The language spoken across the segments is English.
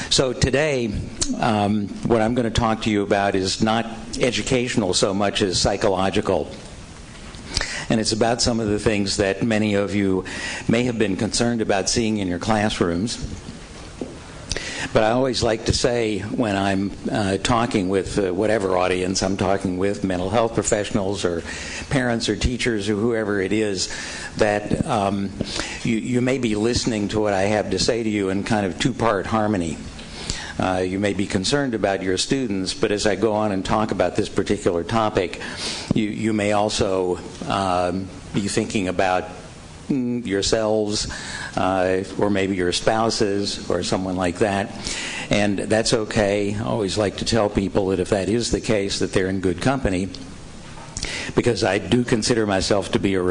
So today, what I'm going to talk to you about is not educational so much as psychological. And it's about some of the things that many of you may have been concerned about seeing in your classrooms. But I always like to say when I'm talking with whatever audience I'm talking with, mental health professionals or parents or teachers or whoever it is, that you may be listening to what I have to say to you in kind of two-part harmony. You may be concerned about your students, but as I go on and talk about this particular topic, you may also be thinking about yourselves, or maybe your spouses or someone like that. And that's okay. I always like to tell people that if that is the case, that they're in good company, because I do consider myself to be a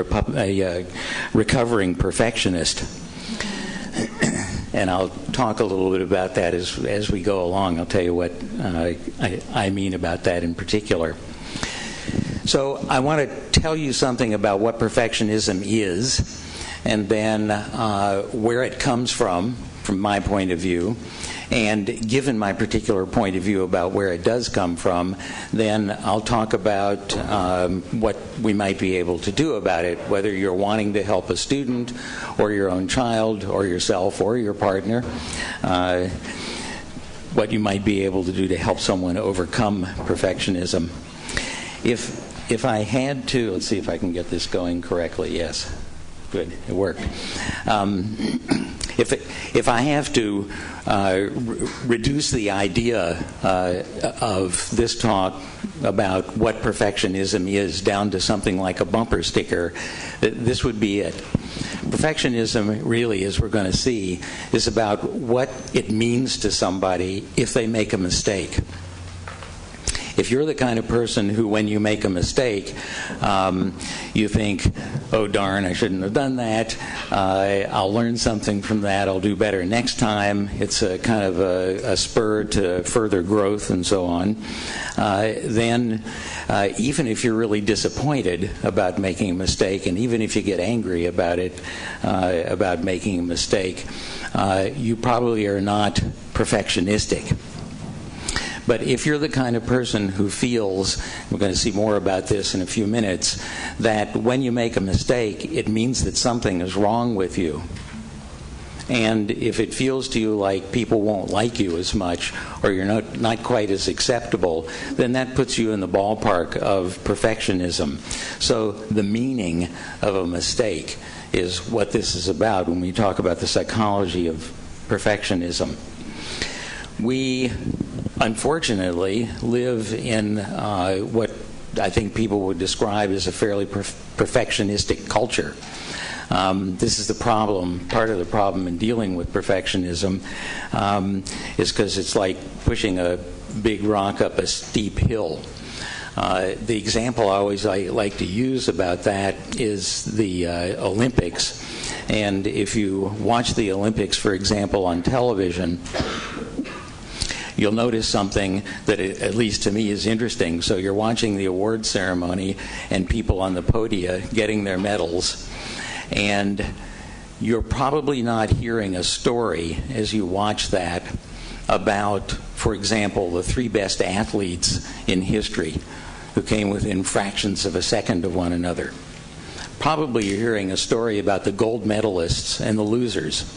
recovering perfectionist. And I'll talk a little bit about that as we go along. I'll tell you what I mean about that in particular. So I want to tell you something about what perfectionism is, and then where it comes from my point of view. And given my particular point of view about where it does come from, then I'll talk about what we might be able to do about it, whether you're wanting to help a student or your own child or yourself or your partner, what you might be able to do to help someone overcome perfectionism. If I had to, let's see if I can get this going correctly. Yes. Good, it worked. If I have to reduce the idea of this talk about what perfectionism is down to something like a bumper sticker, this would be it. Perfectionism really, as we're going to see, is about what it means to somebody if they make a mistake. If you're the kind of person who, when you make a mistake, you think, oh darn, I shouldn't have done that, I'll learn something from that, I'll do better next time, it's a kind of a spur to further growth and so on, then even if you're really disappointed about making a mistake, and even if you get angry about it, about making a mistake, you probably are not perfectionistic. But if you're the kind of person who feels, we're going to see more about this in a few minutes, that when you make a mistake, it means that something is wrong with you. And if it feels to you like people won't like you as much, or you're not quite as acceptable, then that puts you in the ballpark of perfectionism. So the meaning of a mistake is what this is about when we talk about the psychology of perfectionism. We, unfortunately, live in what I think people would describe as a fairly perfectionistic culture. This is the problem. Part of the problem in dealing with perfectionism is because it's like pushing a big rock up a steep hill. The example I always like to use about that is the Olympics. And if you watch the Olympics, for example, on television, you'll notice something that, at least to me, is interesting. So you're watching the award ceremony and people on the podia getting their medals, and you're probably not hearing a story as you watch that about, for example, the three best athletes in history who came within fractions of a second of one another. Probably you're hearing a story about the gold medalists and the losers,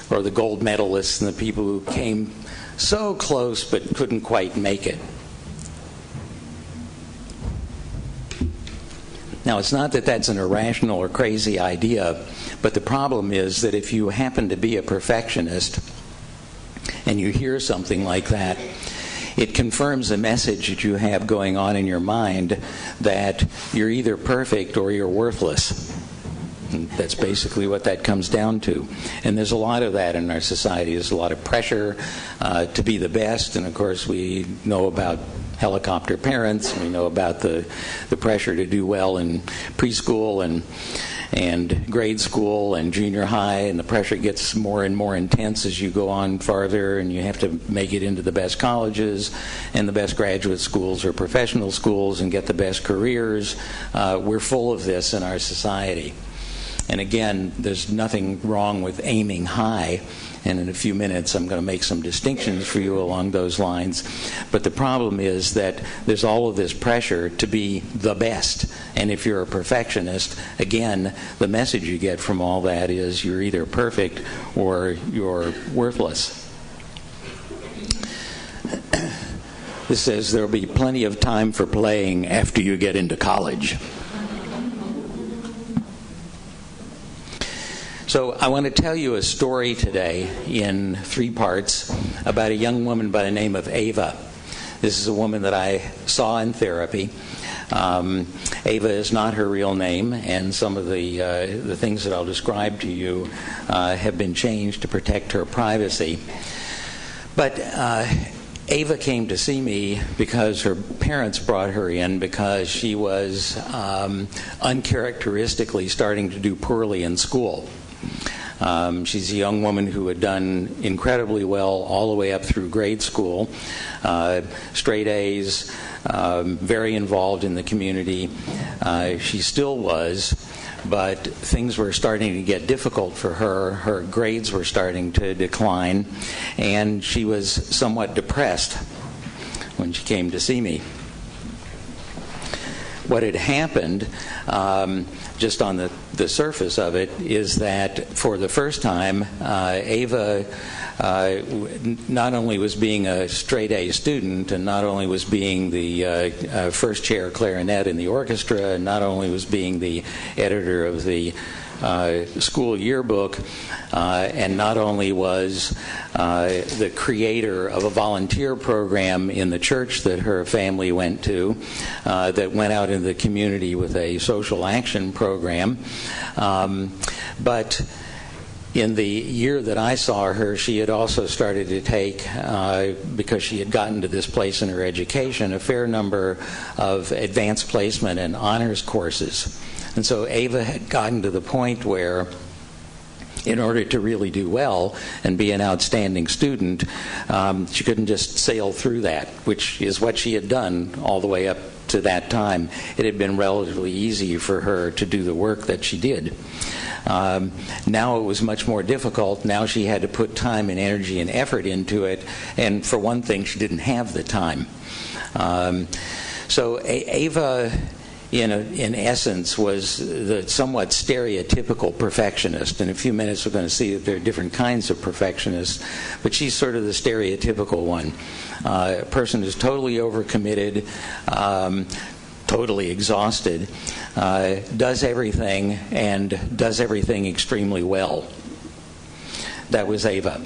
or the gold medalists and the people who came so close but couldn't quite make it. Now, it's not that that's an irrational or crazy idea, but the problem is that if you happen to be a perfectionist and you hear something like that, it confirms a message that you have going on in your mind that you're either perfect or you're worthless. And that's basically what that comes down to. And there's a lot of that in our society. There's a lot of pressure to be the best. And, of course, we know about helicopter parents. We know about the pressure to do well in preschool and grade school and junior high. And the pressure gets more and more intense as you go on farther. And you have to make it into the best colleges and the best graduate schools or professional schools and get the best careers. We're full of this in our society. And again, there's nothing wrong with aiming high, and in a few minutes I'm going to make some distinctions for you along those lines. But the problem is that there's all of this pressure to be the best, and if you're a perfectionist, again, the message you get from all that is you're either perfect or you're worthless. This says there'll be plenty of time for playing after you get into college. So I want to tell you a story today in 3 parts about a young woman by the name of Ava. This is a woman that I saw in therapy. Ava is not her real name, and some of the things that I'll describe to you have been changed to protect her privacy. But Ava came to see me because her parents brought her in because she was uncharacteristically starting to do poorly in school. She's a young woman who had done incredibly well all the way up through grade school, straight A's, very involved in the community. She still was, but things were starting to get difficult for her. Her grades were starting to decline, and she was somewhat depressed when she came to see me. What had happened, just on the surface of it, is that for the first time, Ava not only was being a straight A student, and not only was being the first chair clarinet in the orchestra, and not only was being the editor of the school yearbook, and not only was the creator of a volunteer program in the church that her family went to, that went out in the community with a social action program, but in the year that I saw her, she had also started to take, because she had gotten to this place in her education, a fair number of advanced placement and honors courses. And so Ava had gotten to the point where, in order to really do well and be an outstanding student, she couldn't just sail through that, which is what she had done all the way up to that time. It had been relatively easy for her to do the work that she did. Now it was much more difficult. Now she had to put time and energy and effort into it, and for one thing, she didn't have the time. So Ava, in essence, was the somewhat stereotypical perfectionist. In a few minutes we're going to see that there are different kinds of perfectionists, but she's sort of the stereotypical one. A person who's totally overcommitted, totally exhausted, does everything and does everything extremely well. That was Ava.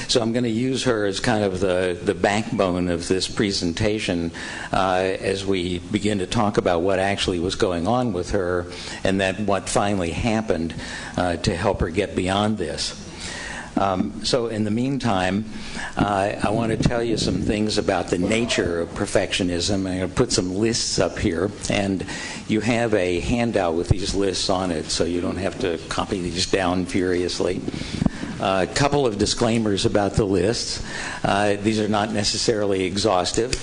So I'm going to use her as kind of the backbone of this presentation as we begin to talk about what actually was going on with her and then what finally happened to help her get beyond this. So in the meantime, I want to tell you some things about the nature of perfectionism. I'm going to put some lists up here, and you have a handout with these lists on it, so you don't have to copy these down furiously. A couple of disclaimers about the lists. These are not necessarily exhaustive.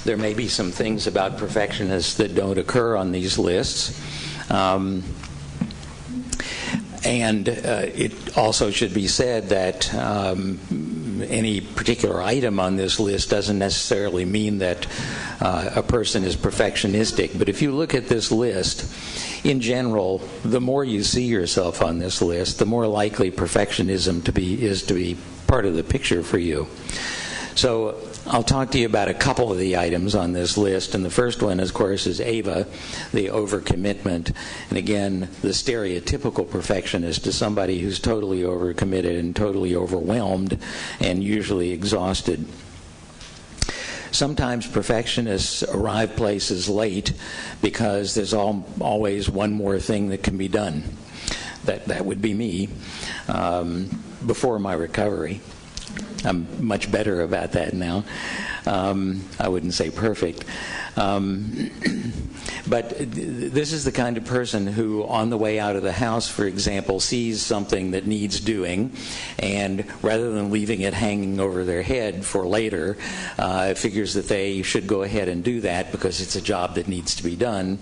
There may be some things about perfectionists that don't occur on these lists. And it also should be said that any particular item on this list doesn't necessarily mean that a person is perfectionistic. But if you look at this list, in general, the more you see yourself on this list, the more likely perfectionism is to be part of the picture for you. So I'll talk to you about a couple of the items on this list, and the first one, of course, is Ava, the overcommitment. And again, the stereotypical perfectionist is somebody who's totally overcommitted and totally overwhelmed and usually exhausted. Sometimes perfectionists arrive places late because there's always one more thing that can be done. That would be me before my recovery. I'm much better about that now. I wouldn't say perfect. But this is the kind of person who, on the way out of the house, for example, sees something that needs doing, and rather than leaving it hanging over their head for later, figures that they should go ahead and do that because it's a job that needs to be done.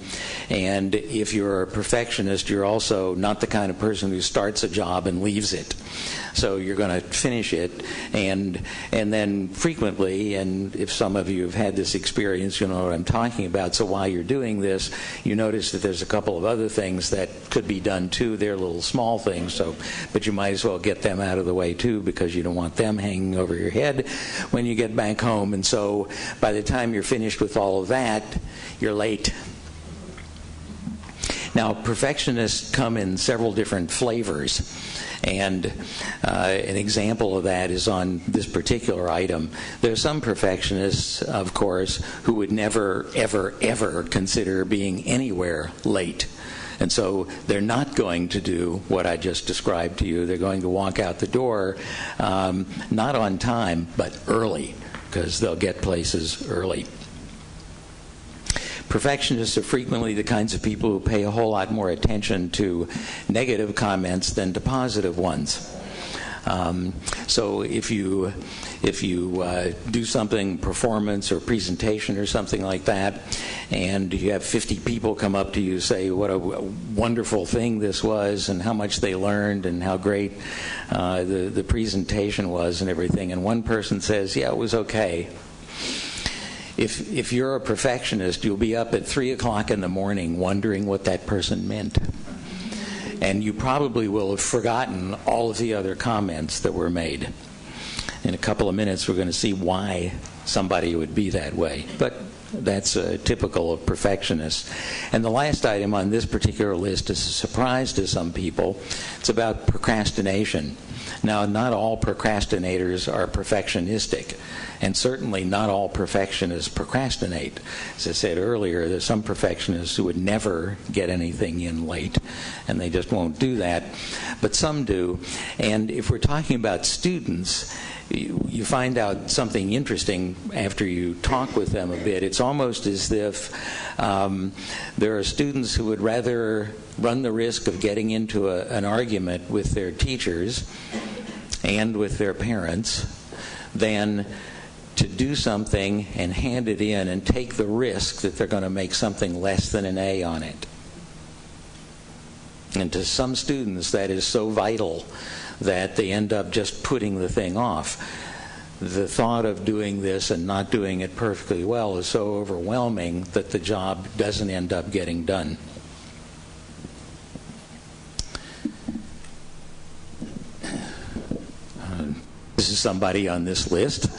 And if you're a perfectionist, you're also not the kind of person who starts a job and leaves it. So you're going to finish it, and then frequently, and if some of you have had this experience, you know what I'm talking about. So while you're doing this, you notice that there's a couple of other things that could be done too. They're little small things, but you might as well get them out of the way too, because you don't want them hanging over your head when you get back home. And so by the time you're finished with all of that, you're late. Now, perfectionists come in several different flavors. And an example of that is on this particular item. There are some perfectionists, of course, who would never, ever, ever consider being anywhere late. And so they're not going to do what I just described to you. They're going to walk out the door, not on time, but early, because they'll get places early. Perfectionists are frequently the kinds of people who pay a whole lot more attention to negative comments than to positive ones. So if you do something, performance or presentation or something like that, and you have 50 people come up to you say what a wonderful thing this was and how much they learned and how great the presentation was and everything, and one person says, yeah, it was okay. If you're a perfectionist, you'll be up at 3 o'clock in the morning wondering what that person meant. And you probably will have forgotten all of the other comments that were made. In a couple of minutes, we're going to see why somebody would be that way. But that's typical of perfectionists. And the last item on this particular list is a surprise to some people. It's about procrastination. Now, not all procrastinators are perfectionistic, and certainly not all perfectionists procrastinate. As I said earlier, there's some perfectionists who would never get anything in late, and they just won't do that, but some do. And if we're talking about students, you find out something interesting after you talk with them a bit. It's almost as if there are students who would rather run the risk of getting into an argument with their teachers and with their parents than to do something and hand it in and take the risk that they're going to make something less than an A on it. And to some students, that is so vital that they end up just putting the thing off. The thought of doing this and not doing it perfectly well is so overwhelming that the job doesn't end up getting done. This is somebody on this list.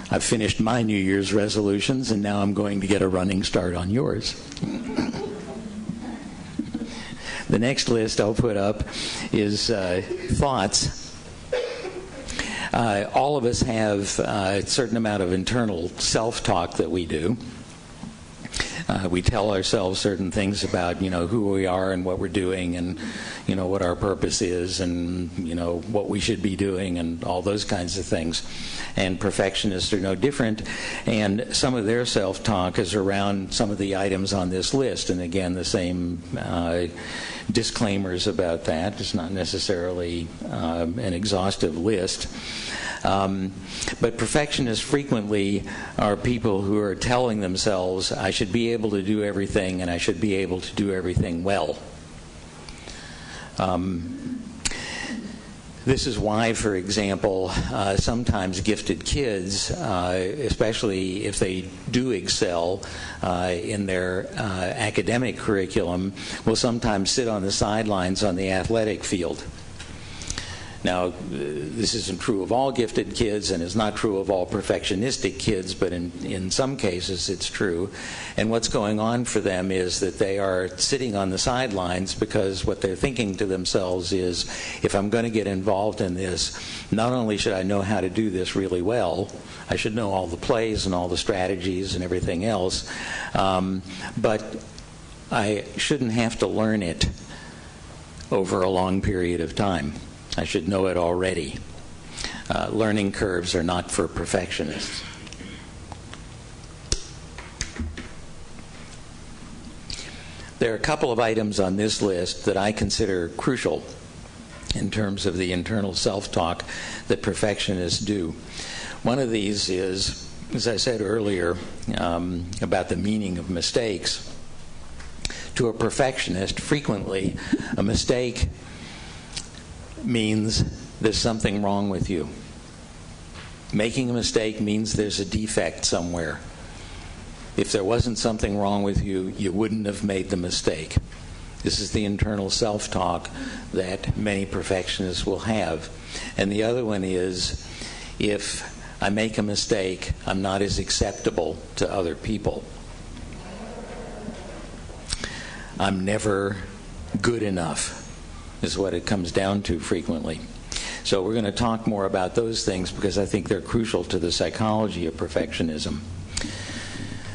I've finished my New Year's resolutions, and now I'm going to get a running start on yours. The next list I'll put up is thoughts. All of us have a certain amount of internal self-talk that we do. We tell ourselves certain things about, who we are and what we're doing and, what our purpose is and, what we should be doing and all those kinds of things. And perfectionists are no different. And some of their self-talk is around some of the items on this list. And again, the same disclaimers about that. It's not necessarily an exhaustive list. But perfectionists frequently are people who are telling themselves, I should be able to do everything and I should be able to do everything well. This is why, for example, sometimes gifted kids, especially if they do excel in their academic curriculum, will sometimes sit on the sidelines on the athletic field. Now, this isn't true of all gifted kids and is not true of all perfectionistic kids, but in some cases it's true. And what's going on for them is that they are sitting on the sidelines because what they're thinking to themselves is, if I'm going to get involved in this, not only should I know how to do this really well, I should know all the plays and all the strategies and everything else, but I shouldn't have to learn it over a long period of time. I should know it already. Learning curves are not for There are a couple of items on this list that I consider crucial in terms of the internal self-talk that perfectionists do. One of these is, as I said earlier, about the meaning of mistakes. To a perfectionist, frequently, a mistake means there's something wrong with you. Making a mistake means there's a defect somewhere. If there wasn't something wrong with you, you wouldn't have made the mistake. This is the internal self-talk that many perfectionists will have. And the other one is, if I make a mistake, I'm not as acceptable to other people. I'm never good enough, is what it comes down to frequently. So we're going to talk more about those things because I think they're crucial to the psychology of perfectionism.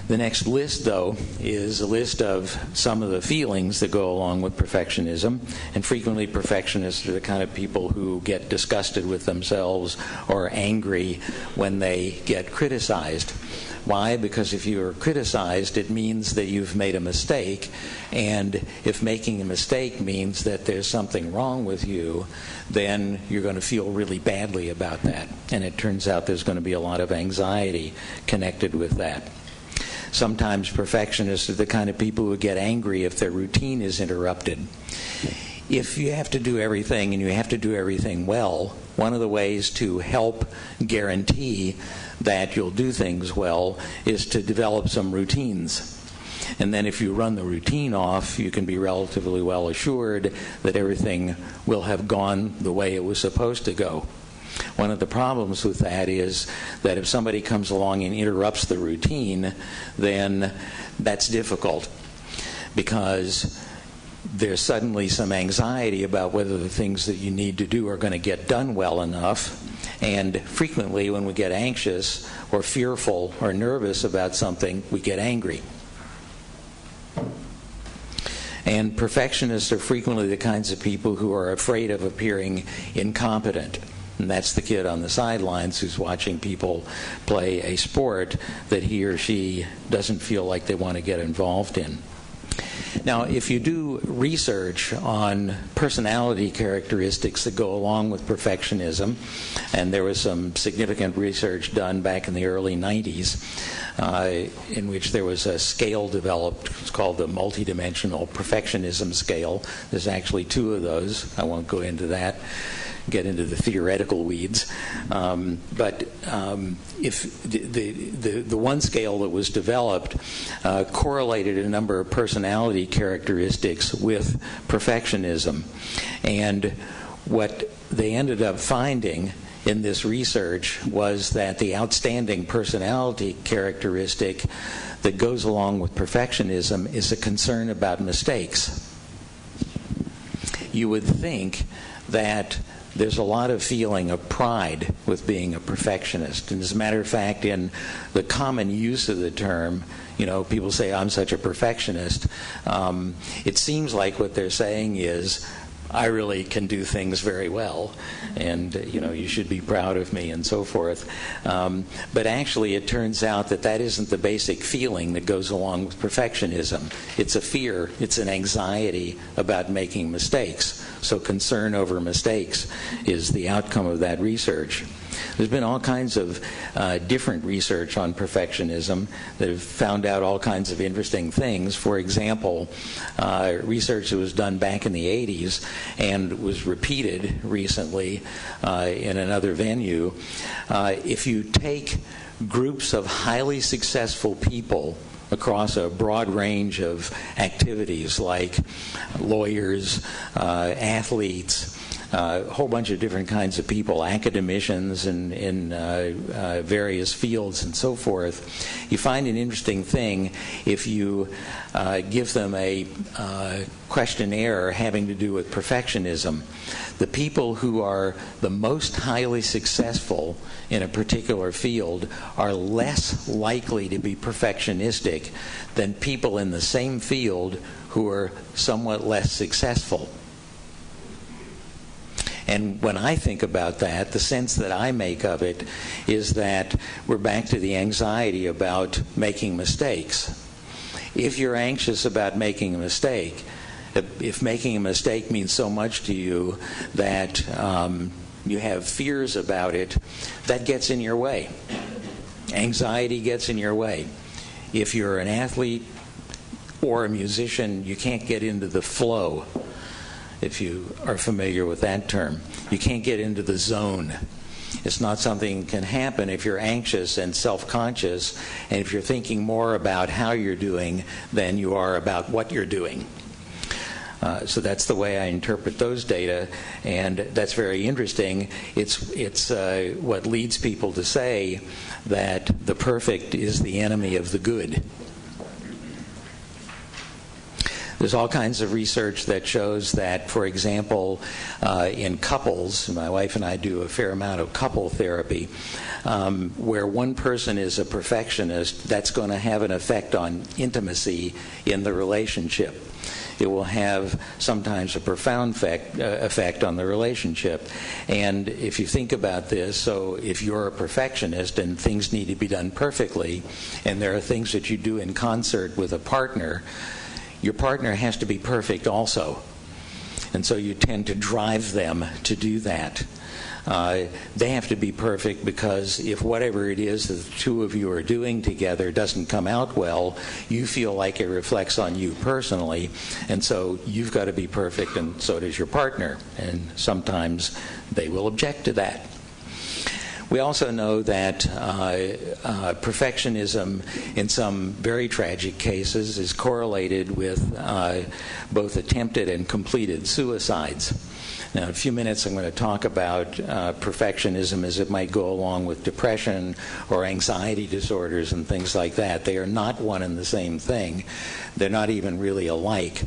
The next list, though, is a list of some of the feelings that go along with perfectionism. And frequently perfectionists are the kind of people who get disgusted with themselves or angry when they get criticized. Why? Because if you are criticized, it means that you've made a mistake. And if making a mistake means that there's something wrong with you, then you're going to feel really badly about that. And it turns out there's going to be a lot of anxiety connected with that. Sometimes perfectionists are the kind of people who get angry if their routine is interrupted. If you have to do everything and you have to do everything well, one of the ways to help guarantee that you'll do things well is to develop some routines. And then if you run the routine off, you can be relatively well assured that everything will have gone the way it was supposed to go. One of the problems with that is that if somebody comes along and interrupts the routine, then that's difficult because there's suddenly some anxiety about whether the things that you need to do are going to get done well enough. And frequently when we get anxious or fearful or nervous about something, we get angry. And perfectionists are frequently the kinds of people who are afraid of appearing incompetent. And that's the kid on the sidelines who's watching people play a sport that he or she doesn't feel like they want to get involved in. Now, if you do research on personality characteristics that go along with perfectionism, and there was some significant research done back in the early 90s, in which there was a scale developed. It's called the multidimensional perfectionism scale. There's actually two of those. I won't go into that, get into the theoretical weeds. But if the one scale that was developed correlated a number of personality characteristics with perfectionism. And what they ended up finding in this research was that the outstanding personality characteristic that goes along with perfectionism is a concern about mistakes. You would think that there's a lot of feeling of pride with being a perfectionist. And as a matter of fact, in the common use of the term, people say, I'm such a perfectionist. It seems like what they're saying is, I really can do things very well, and you should be proud of me, and so forth. But actually, it turns out that that isn't the basic feeling that goes along with perfectionism. It's a fear, it's an anxiety about making mistakes. So concern over mistakes is the outcome of that research. There's been all kinds of different research on perfectionism that have found out all kinds of interesting things. For example, research that was done back in the 80s and was repeated recently in another venue. If you take groups of highly successful people across a broad range of activities like lawyers, athletes, a whole bunch of different kinds of people, academicians in various fields and so forth, you find an interesting thing if you give them a questionnaire having to do with perfectionism. The people who are the most highly successful in a particular field are less likely to be perfectionistic than people in the same field who are somewhat less successful. And when I think about that, the sense that I make of it is that we're back to the anxiety about making mistakes. if you're anxious about making a mistake, if making a mistake means so much to you that you have fears about it, that gets in your way. Anxiety gets in your way. If you're an athlete or a musician, you can't get into the flow, if you are familiar with that term. You can't get into the zone. It's not something that can happen if you're anxious and self-conscious, and if you're thinking more about how you're doing than you are about what you're doing. So that's the way I interpret those data, and that's very interesting. It's what leads people to say that the perfect is the enemy of the good. There's all kinds of research that shows that, for example, in couples, my wife and I do a fair amount of couple therapy, where one person is a perfectionist, that's going to have an effect on intimacy in the relationship. It will have sometimes a profound effect on the relationship. And if you think about this, so if you're a perfectionist and things need to be done perfectly, and there are things that you do in concert with a partner, your partner has to be perfect also. And so you tend to drive them to do that. They have to be perfect because if whatever it is that the two of you are doing together doesn't come out well, you feel like it reflects on you personally, and so you've got to be perfect, and so does your partner. And sometimes they will object to that. We also know that perfectionism in some very tragic cases is correlated with both attempted and completed suicides. Now, in a few minutes, I'm going to talk about perfectionism as it might go along with depression or anxiety disorders and things like that. They are not one and the same thing. They're not even really alike.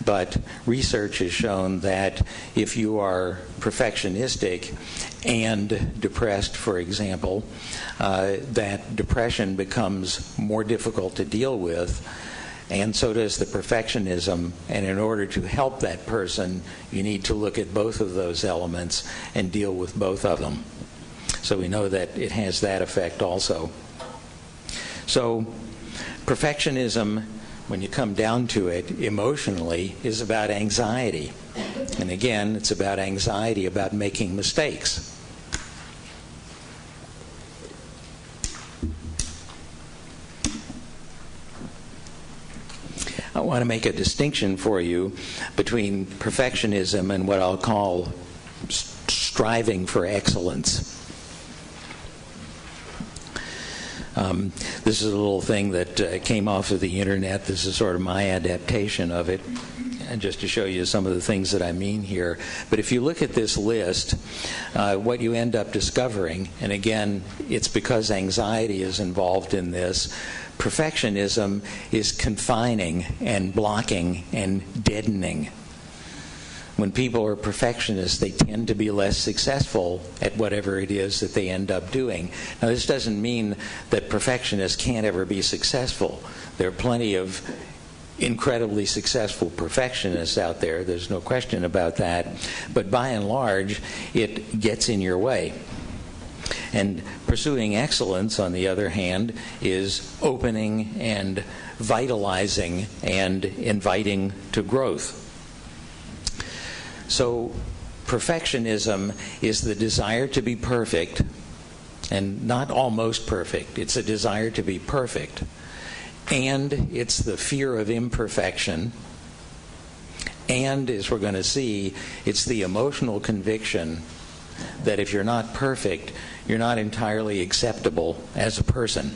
But research has shown that if you are perfectionistic and depressed, for example, that depression becomes more difficult to deal with, and so does the perfectionism. And in order to help that person, you need to look at both of those elements and deal with both of them. So we know that it has that effect also. So perfectionism, when you come down to it, emotionally, is about anxiety. And again, it's about anxiety about making mistakes. I want to make a distinction for you between perfectionism and what I'll call striving for excellence. This is a little thing that came off of the internet. This is sort of my adaptation of it, and just to show you some of the things that I mean here. But if you look at this list, what you end up discovering, and again, it's because anxiety is involved in this, perfectionism is confining and blocking and deadening. When people are perfectionists, they tend to be less successful at whatever it is that they end up doing. Now, this doesn't mean that perfectionists can't ever be successful. There are plenty of incredibly successful perfectionists out there. There's no question about that. But by and large, it gets in your way. And pursuing excellence, on the other hand, is opening and vitalizing and inviting to growth. So perfectionism is the desire to be perfect, and not almost perfect. It's a desire to be perfect. And it's the fear of imperfection. And, as we're going to see, it's the emotional conviction that if you're not perfect, you're not entirely acceptable as a person.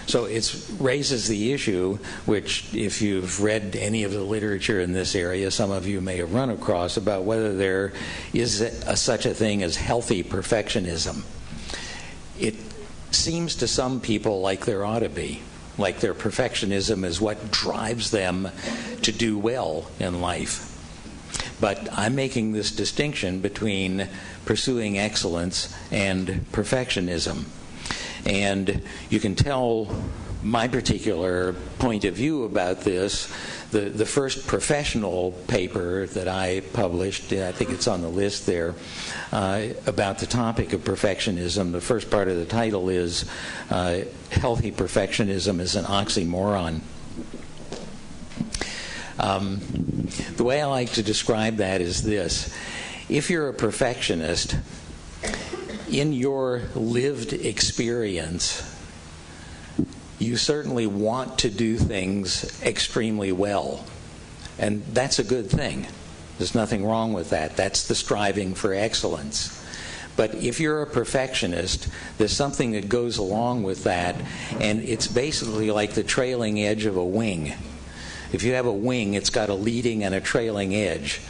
So it raises the issue, which if you've read any of the literature in this area, some of you may have run across, about whether there is such a thing as healthy perfectionism. It seems to some people like there ought to be, like their perfectionism is what drives them to do well in life. But I'm making this distinction between pursuing excellence and perfectionism. And you can tell my particular point of view about this, the first professional paper that I published, I think it's on the list there, about the topic of perfectionism, the first part of the title is Healthy Perfectionism is an Oxymoron. The way I like to describe that is this. If you're a perfectionist, in your lived experience, you certainly want to do things extremely well. And that's a good thing. There's nothing wrong with that. That's the striving for excellence. But if you're a perfectionist, there's something that goes along with that, and it's basically like the trailing edge of a wing. If you have a wing, it's got a leading and a trailing edge.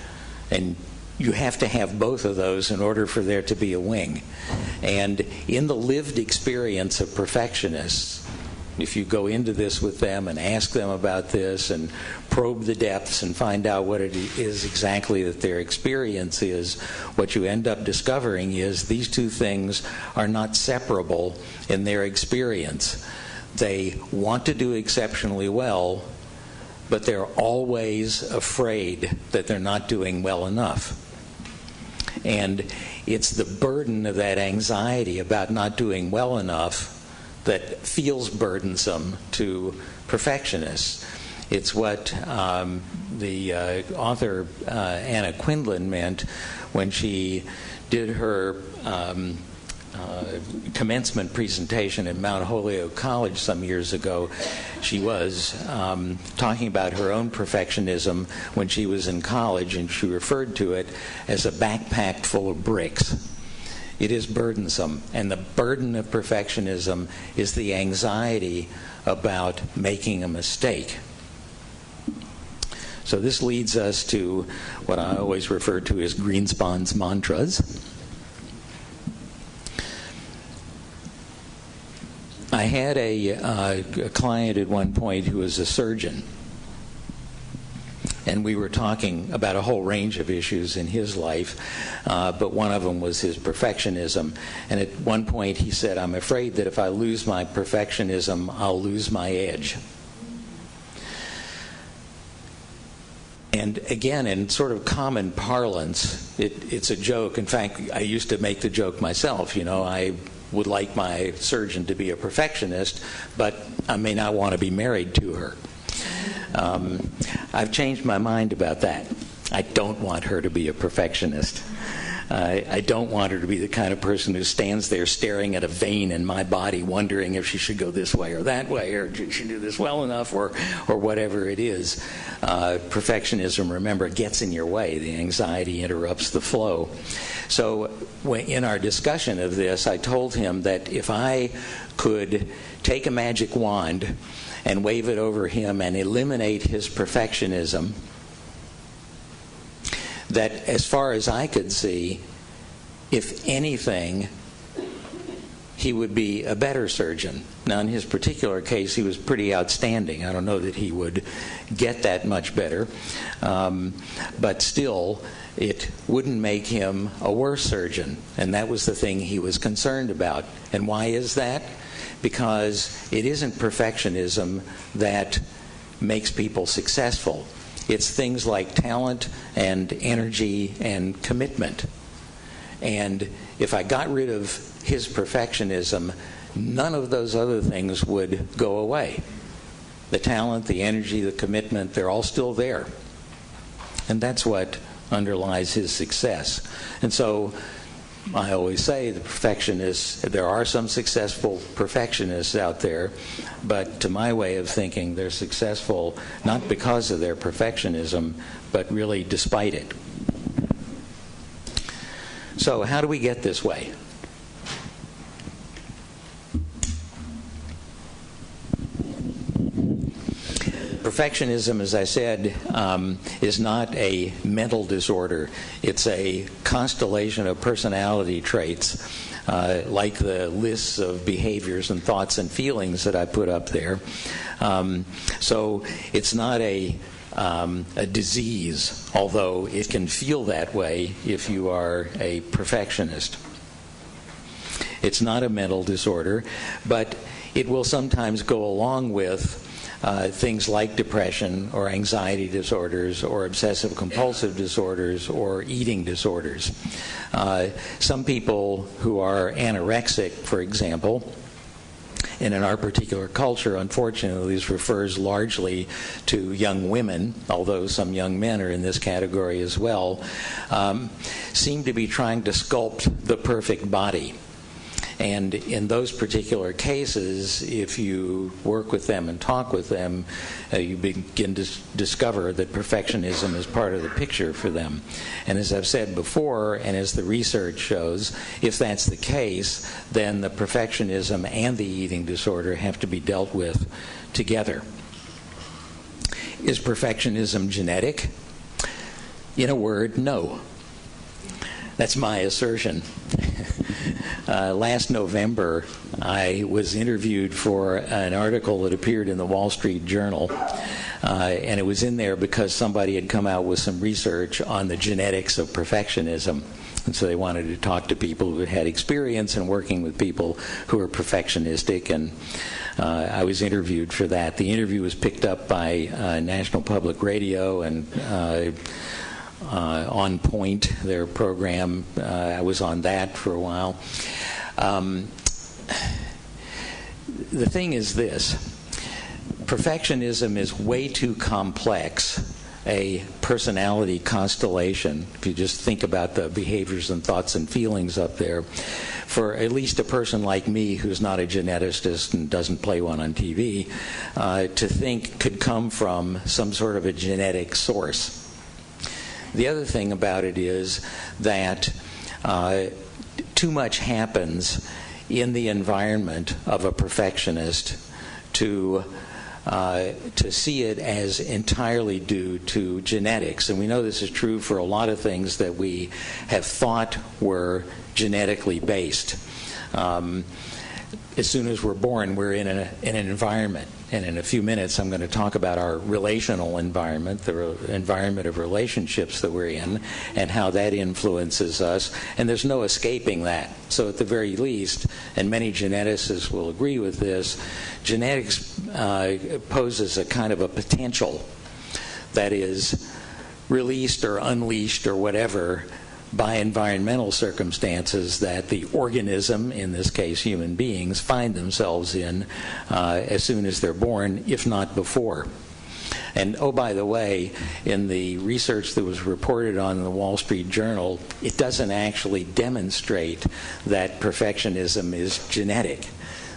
And you have to have both of those in order for there to be a wing. And in the lived experience of perfectionists, if you go into this with them and ask them about this and probe the depths and find out what it is exactly that their experience is, what you end up discovering is these two things are not separable in their experience. They want to do exceptionally well, but they're always afraid that they're not doing well enough. And it's the burden of that anxiety about not doing well enough that feels burdensome to perfectionists. It's what the author Anna Quindlen meant when she did her commencement presentation at Mount Holyoke College some years ago. She was talking about her own perfectionism when she was in college, and she referred to it as a backpack full of bricks. It is burdensome, and the burden of perfectionism is the anxiety about making a mistake. So this leads us to what I always refer to as Greenspon's mantras. I had a client at one point who was a surgeon, and we were talking about a whole range of issues in his life, but one of them was his perfectionism. And at one point he said, "I'm afraid that if I lose my perfectionism, I'll lose my edge." And again, in sort of common parlance, it's a joke. In fact, I used to make the joke myself. I would like my surgeon to be a perfectionist, but I may not want to be married to her. I've changed my mind about that. I don't want her to be a perfectionist. I don't want her to be the kind of person who stands there staring at a vein in my body, wondering if she should go this way or that way, or she should do this well enough, or whatever it is. Perfectionism, remember, gets in your way. The anxiety interrupts the flow. So in our discussion of this, I told him that if I could take a magic wand and wave it over him and eliminate his perfectionism, that as far as I could see, if anything, he would be a better surgeon. Now, in his particular case, he was pretty outstanding. I don't know that he would get that much better, but still, it wouldn't make him a worse surgeon, and that was the thing he was concerned about. And why is that? Because it isn't perfectionism that makes people successful. It's things like talent and energy and commitment. And if I got rid of his perfectionism, none of those other things would go away. The talent, the energy, the commitment, they're all still there. And that's what underlies his success. And so I always say the perfectionists, there are some successful perfectionists out there, but to my way of thinking, they're successful not because of their perfectionism, but really despite it. So how do we get this way? Perfectionism, as I said, is not a mental disorder. It's a constellation of personality traits, like the lists of behaviors and thoughts and feelings that I put up there. So it's not a disease, although it can feel that way if you are a perfectionist. It's not a mental disorder, but it will sometimes go along with things like depression or anxiety disorders or obsessive compulsive disorders or eating disorders. Some people who are anorexic, for example, and in our particular culture, unfortunately, this refers largely to young women, although some young men are in this category as well, seem to be trying to sculpt the perfect body. And in those particular cases, if you work with them and talk with them, you begin to discover that perfectionism is part of the picture for them. And as I've said before, and as the research shows, if that's the case, then the perfectionism and the eating disorder have to be dealt with together. Is perfectionism genetic? In a word, no. That's my assertion. Last November, I was interviewed for an article that appeared in the Wall Street Journal, and it was in there because somebody had come out with some research on the genetics of perfectionism. And so they wanted to talk to people who had experience in working with people who are perfectionistic, and I was interviewed for that. The interview was picked up by National Public Radio and On Point, their program. I was on that for a while. The thing is this: perfectionism is way too complex a personality constellation, if you just think about the behaviors and thoughts and feelings up there, for at least a person like me who's not a geneticist and doesn't play one on TV, to think could come from some sort of a genetic source. The other thing about it is that too much happens in the environment of a perfectionist to see it as entirely due to genetics. And we know this is true for a lot of things that we have thought were genetically based. As soon as we're born, we're in an environment. And in a few minutes, I'm going to talk about our relational environment, the environment of relationships that we're in, and how that influences us. And there's no escaping that. So at the very least, and many geneticists will agree with this, genetics poses a kind of a potential that is released or unleashed or whatever by environmental circumstances that the organism, in this case human beings, find themselves in as soon as they're born, if not before. And oh, by the way, in the research that was reported on in the Wall Street Journal, it doesn't actually demonstrate that perfectionism is genetic.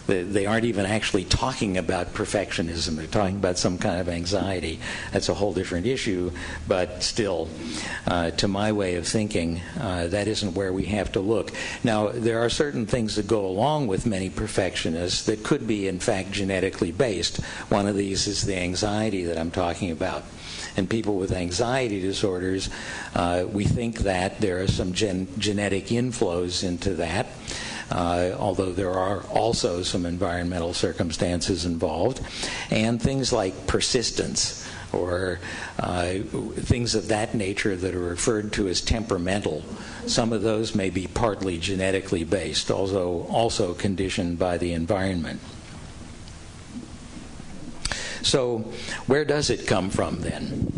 They aren't even actually talking about perfectionism. They're talking about some kind of anxiety. That's a whole different issue, but still, to my way of thinking, that isn't where we have to look. Now, there are certain things that go along with many perfectionists that could be, in fact, genetically based. One of these is the anxiety that I'm talking about. And people with anxiety disorders, we think that there are some genetic inflows into that. Although there are also some environmental circumstances involved, and things like persistence or things of that nature that are referred to as temperamental. Some of those may be partly genetically based, although also conditioned by the environment. So where does it come from then?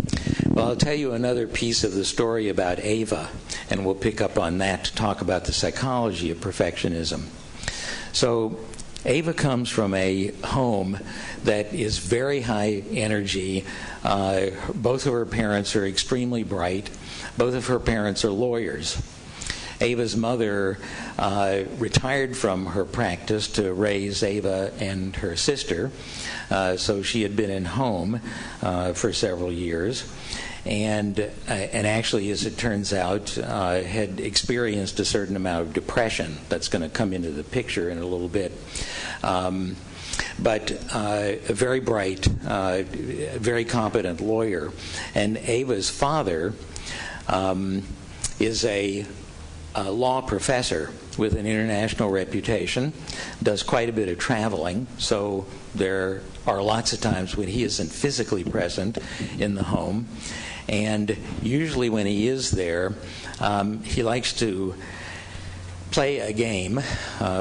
Well, I'll tell you another piece of the story about Ava, and we'll pick up on that to talk about the psychology of perfectionism. So Ava comes from a home that is very high energy. Both of her parents are extremely bright. Both of her parents are lawyers. Ava's mother retired from her practice to raise Ava and her sister, so she had been in home for several years. And actually, as it turns out, had experienced a certain amount of depression. That's going to come into the picture in a little bit. But a very bright, very competent lawyer. And Ava's father is a law professor with an international reputation, does quite a bit of traveling, so there are lots of times when he isn't physically present in the home. And usually when he is there, he likes to play a game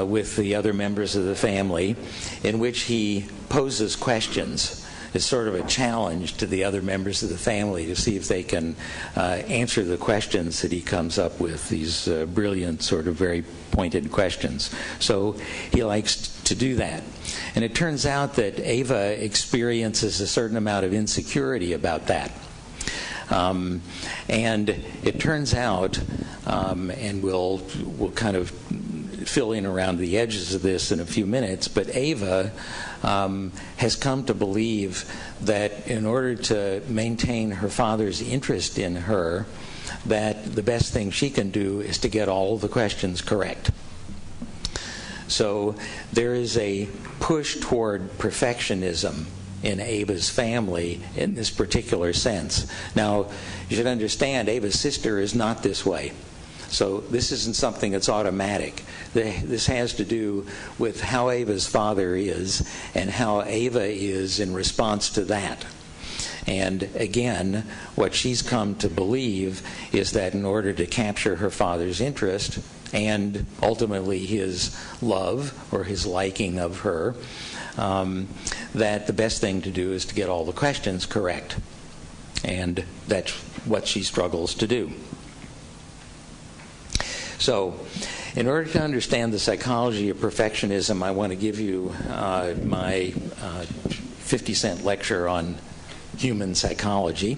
with the other members of the family in which he poses questions. It's sort of a challenge to the other members of the family to see if they can answer the questions that he comes up with, these brilliant, sort of very pointed questions. So he likes to do that. And it turns out that Ava experiences a certain amount of insecurity about that. And it turns out, and we'll kind of fill in around the edges of this in a few minutes, but Ava has come to believe that in order to maintain her father's interest in her, that the best thing she can do is to get all the questions correct. So there is a push toward perfectionism in Ava's family in this particular sense. Now, you should understand, Ava's sister is not this way. So this isn't something that's automatic. This has to do with how Ava's father is and how Ava is in response to that. And again, what she's come to believe is that in order to capture her father's interest and ultimately his love or his liking of her, that the best thing to do is to get all the questions correct. And that's what she struggles to do. So, in order to understand the psychology of perfectionism, I want to give you my 50-cent lecture on human psychology.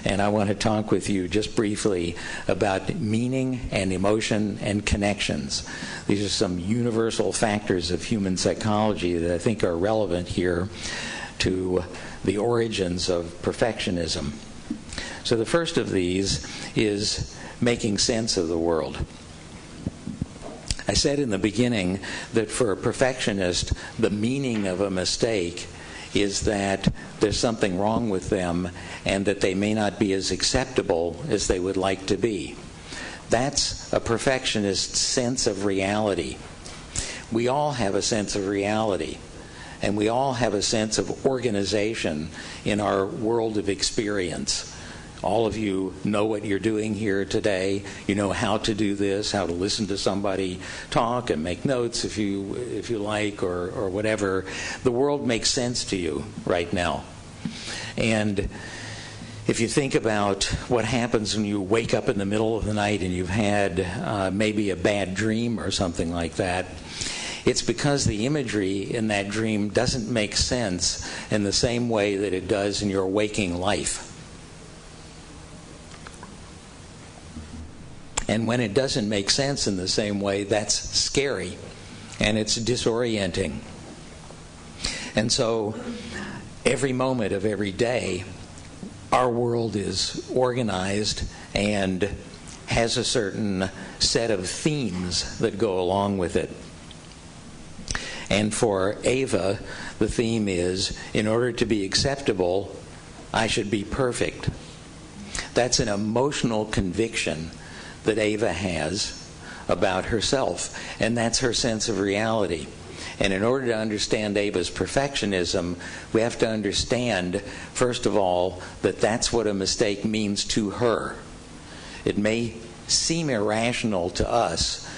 And I want to talk with you just briefly about meaning and emotion and connections. These are some universal factors of human psychology that I think are relevant here to the origins of perfectionism. So the first of these is making sense of the world. I said in the beginning that for a perfectionist, the meaning of a mistake is that there's something wrong with them and that they may not be as acceptable as they would like to be. That's a perfectionist's sense of reality. We all have a sense of reality, and we all have a sense of organization in our world of experience. All of you know what you're doing here today. You know how to do this, how to listen to somebody talk and make notes if you like, or whatever. The world makes sense to you right now. And if you think about what happens when you wake up in the middle of the night and you've had maybe a bad dream or something like that, it's because the imagery in that dream doesn't make sense in the same way that it does in your waking life. And when it doesn't make sense in the same way, that's scary, and it's disorienting. And so every moment of every day, our world is organized and has a certain set of themes that go along with it. And for Ava, the theme is, in order to be acceptable, I should be perfect. That's an emotional conviction that Ava has about herself, and that's her sense of reality. And in order to understand Ava's perfectionism, we have to understand, first of all, that that's what a mistake means to her. It may seem irrational to us.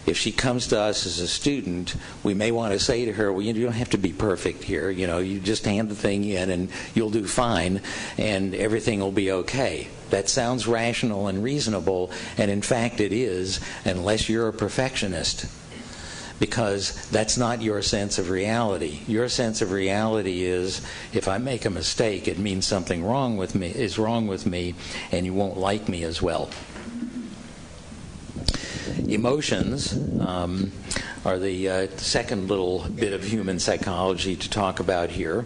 If she comes to us as a student, we may want to say to her, well, you don't have to be perfect here. You know, you just hand the thing in and you'll do fine and everything will be okay. That sounds rational and reasonable, and in fact it is, unless you're a perfectionist. Because that's not your sense of reality. Your sense of reality is, if I make a mistake, it means something is wrong with me, and you won't like me as well. Emotions are the second little bit of human psychology to talk about here.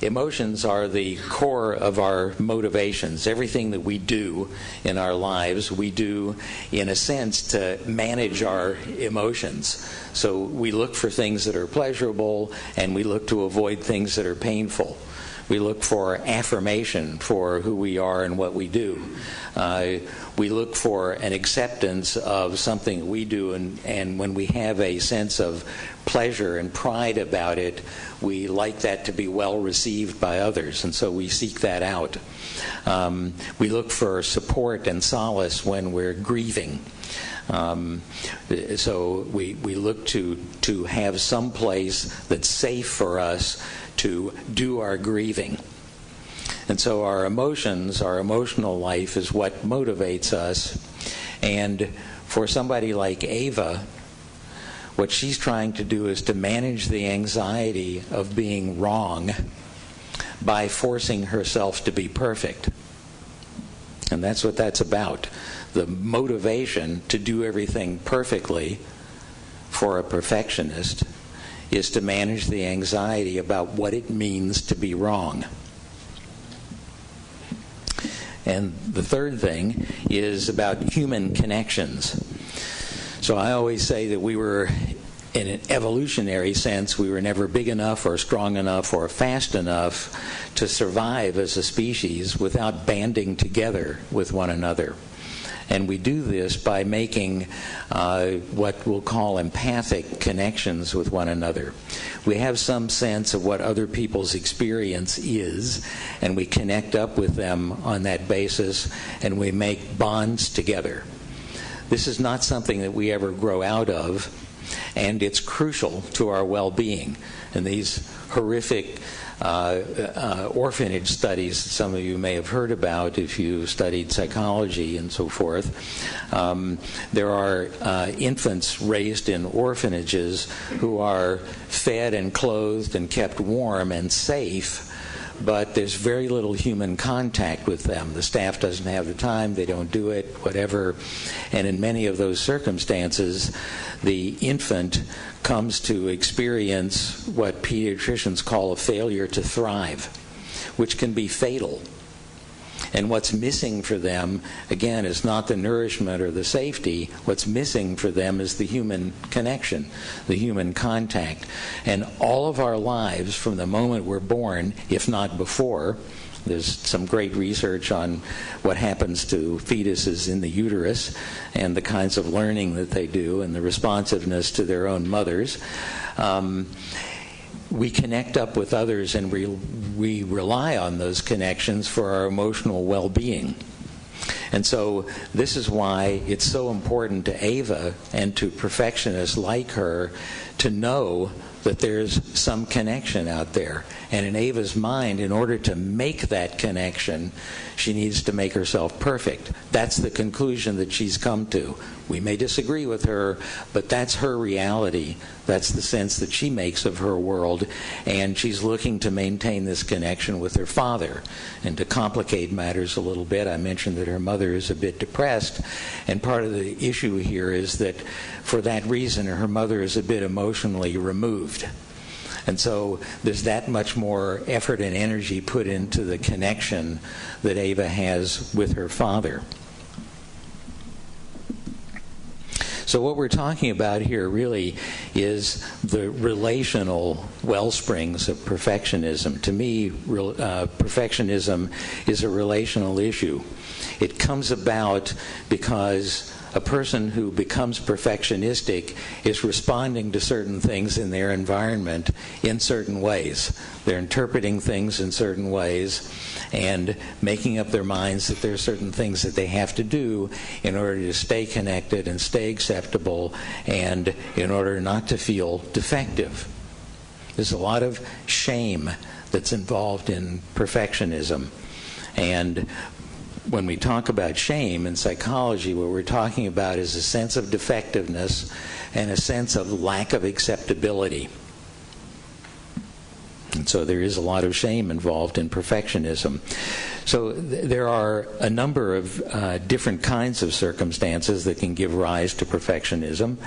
Emotions are the core of our motivations. Everything that we do in our lives, we do in a sense to manage our emotions. So we look for things that are pleasurable and we look to avoid things that are painful. We look for affirmation for who we are and what we do. We look for an acceptance of something we do, and when we have a sense of pleasure and pride about it, we like that to be well received by others, and so we seek that out. We look for support and solace when we're grieving. So we look to have some place that's safe for us to do our grieving. And so our emotions, our emotional life is what motivates us. And for somebody like Ava, what she's trying to do is to manage the anxiety of being wrong by forcing herself to be perfect. And that's what that's about. The motivation to do everything perfectly for a perfectionist is to manage the anxiety about what it means to be wrong. And the third thing is about human connections. So I always say that we were, in an evolutionary sense, we were never big enough or strong enough or fast enough to survive as a species without banding together with one another. And we do this by making what we'll call empathic connections with one another. We have some sense of what other people's experience is, and we connect up with them on that basis, and we make bonds together. This is not something that we ever grow out of, and it's crucial to our well-being. And these horrific orphanage studies that some of you may have heard about if you studied psychology and so forth. There are infants raised in orphanages who are fed and clothed and kept warm and safe, but there's very little human contact with them. The staff doesn't have the time, they don't do it, whatever. And in many of those circumstances, the infant comes to experience what pediatricians call a failure to thrive, which can be fatal. And what's missing for them, again, is not the nourishment or the safety. What's missing for them is the human connection, the human contact. And all of our lives, from the moment we're born, if not before, there's some great research on what happens to fetuses in the uterus and the kinds of learning that they do and the responsiveness to their own mothers. We connect up with others, and we rely on those connections for our emotional well-being. And so this is why it's so important to Ava and to perfectionists like her to know that there's some connection out there. And in Ava's mind, in order to make that connection, she needs to make herself perfect. That's the conclusion that she's come to. We may disagree with her, but that's her reality. That's the sense that she makes of her world, and she's looking to maintain this connection with her father. And to complicate matters a little bit, I mentioned that her mother is a bit depressed, and part of the issue here is that for that reason, her mother is a bit emotionally removed. And so there's that much more effort and energy put into the connection that Ava has with her father. So what we're talking about here really is the relational wellsprings of perfectionism. To me, perfectionism is a relational issue. It comes about because a person who becomes perfectionistic is responding to certain things in their environment in certain ways. They're interpreting things in certain ways and making up their minds that there are certain things that they have to do in order to stay connected and stay acceptable and in order not to feel defective. There's a lot of shame that's involved in perfectionism. And when we talk about shame in psychology, what we're talking about is a sense of defectiveness and a sense of lack of acceptability. And so there is a lot of shame involved in perfectionism. So there are a number of different kinds of circumstances that can give rise to perfectionism.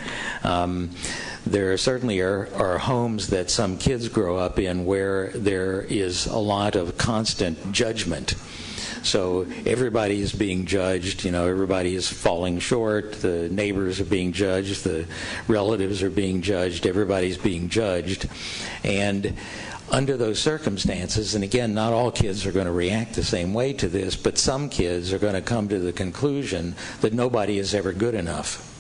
There certainly are homes that some kids grow up in where there is a lot of constant judgment. So everybody is being judged, everybody is falling short, the neighbors are being judged, the relatives are being judged, everybody's being judged. And under those circumstances, and again, not all kids are going to react the same way to this, but some kids are going to come to the conclusion that nobody is ever good enough.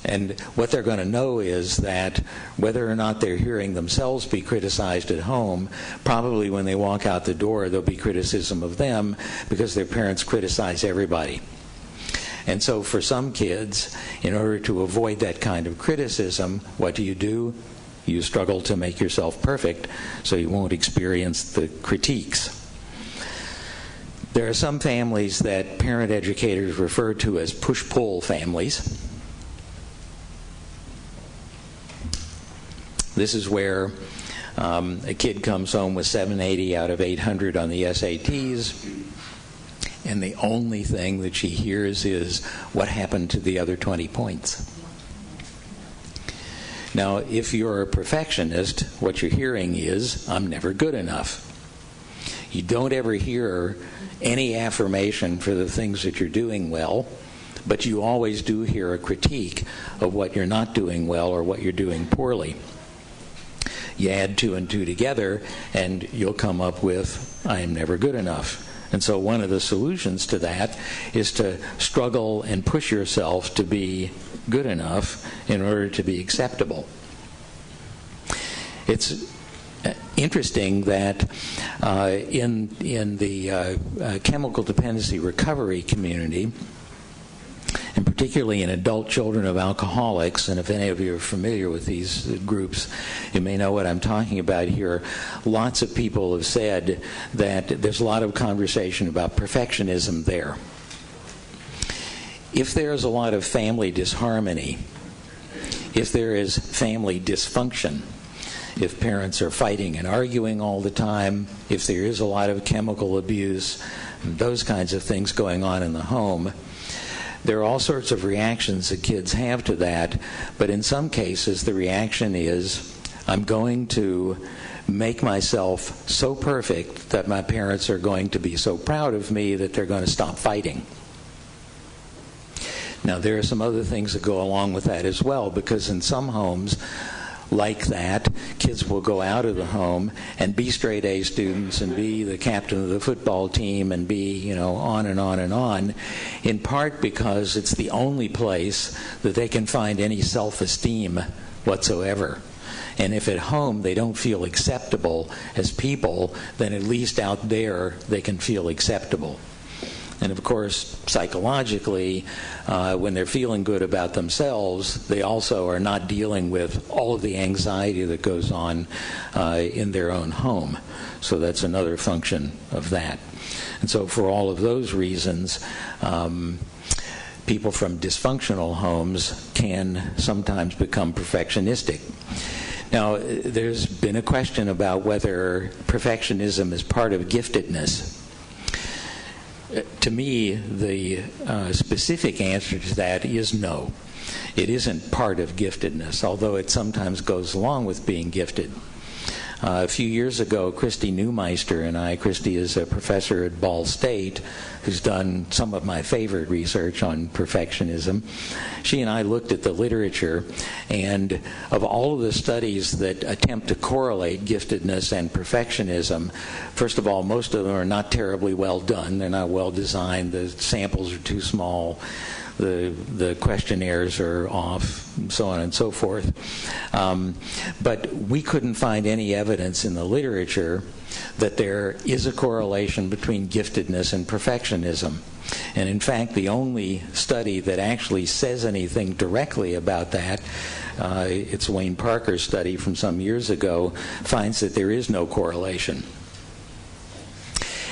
And what they're going to know is that whether or not they're hearing themselves be criticized at home, probably when they walk out the door, there'll be criticism of them because their parents criticize everybody. And so for some kids, in order to avoid that kind of criticism, what do? You struggle to make yourself perfect so you won't experience the critiques. There are some families that parent educators refer to as push-pull families. This is where a kid comes home with 780 out of 800 on the SATs, and the only thing that she hears is, what happened to the other 20 points? Now, if you're a perfectionist, what you're hearing is, I'm never good enough. You don't ever hear any affirmation for the things that you're doing well, but you always do hear a critique of what you're not doing well or what you're doing poorly. You add 2 and 2 together, and you'll come up with, I am never good enough. And so one of the solutions to that is to struggle and push yourself to be good enough in order to be acceptable. It's interesting that in the chemical dependency recovery community, and particularly in adult children of alcoholics, and if any of you are familiar with these groups, you may know what I'm talking about here. Lots of people have said that there's a lot of conversation about perfectionism there. If there's a lot of family disharmony, if there is family dysfunction, if parents are fighting and arguing all the time, if there is a lot of chemical abuse, those kinds of things going on in the home, there are all sorts of reactions that kids have to that, but in some cases the reaction is, I'm going to make myself so perfect that my parents are going to be so proud of me that they're going to stop fighting. Now, there are some other things that go along with that as well, because in some homes like that, kids will go out of the home and be straight A students and be the captain of the football team and be, on and on and on, in part because it's the only place that they can find any self-esteem whatsoever. And if at home they don't feel acceptable as people, then at least out there they can feel acceptable. And of course, psychologically, when they're feeling good about themselves, they also are not dealing with all of the anxiety that goes on in their own home. So that's another function of that. And so for all of those reasons, people from dysfunctional homes can sometimes become perfectionistic. Now, there's been a question about whether perfectionism is part of giftedness. To me, the specific answer to that is no. It isn't part of giftedness, although it sometimes goes along with being gifted. A few years ago, Christy Neumeister and I, Christy is a professor at Ball State who's done some of my favorite research on perfectionism. She and I looked at the literature, and of all of the studies that attempt to correlate giftedness and perfectionism, first of all, most of them are not terribly well done. They're not well designed. The samples are too small. The questionnaires are off, and so on and so forth. But we couldn't find any evidence in the literature that there is a correlation between giftedness and perfectionism. And in fact, the only study that actually says anything directly about that, it's Wayne Parker's study from some years ago, finds that there is no correlation.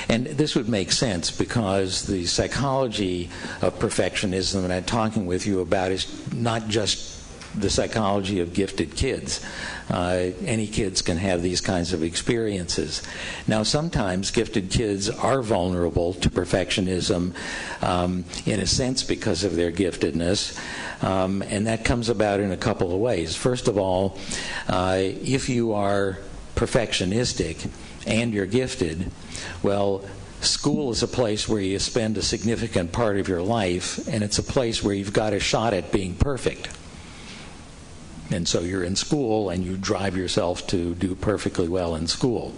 And this would make sense because the psychology of perfectionism that I'm talking with you about is not just the psychology of gifted kids. Any kids can have these kinds of experiences. Now, sometimes gifted kids are vulnerable to perfectionism in a sense because of their giftedness, and that comes about in a couple of ways. First of all, if you are perfectionistic and you're gifted, well, school is a place where you spend a significant part of your life, and it's a place where you've got a shot at being perfect. And so you're in school and you drive yourself to do perfectly well in school.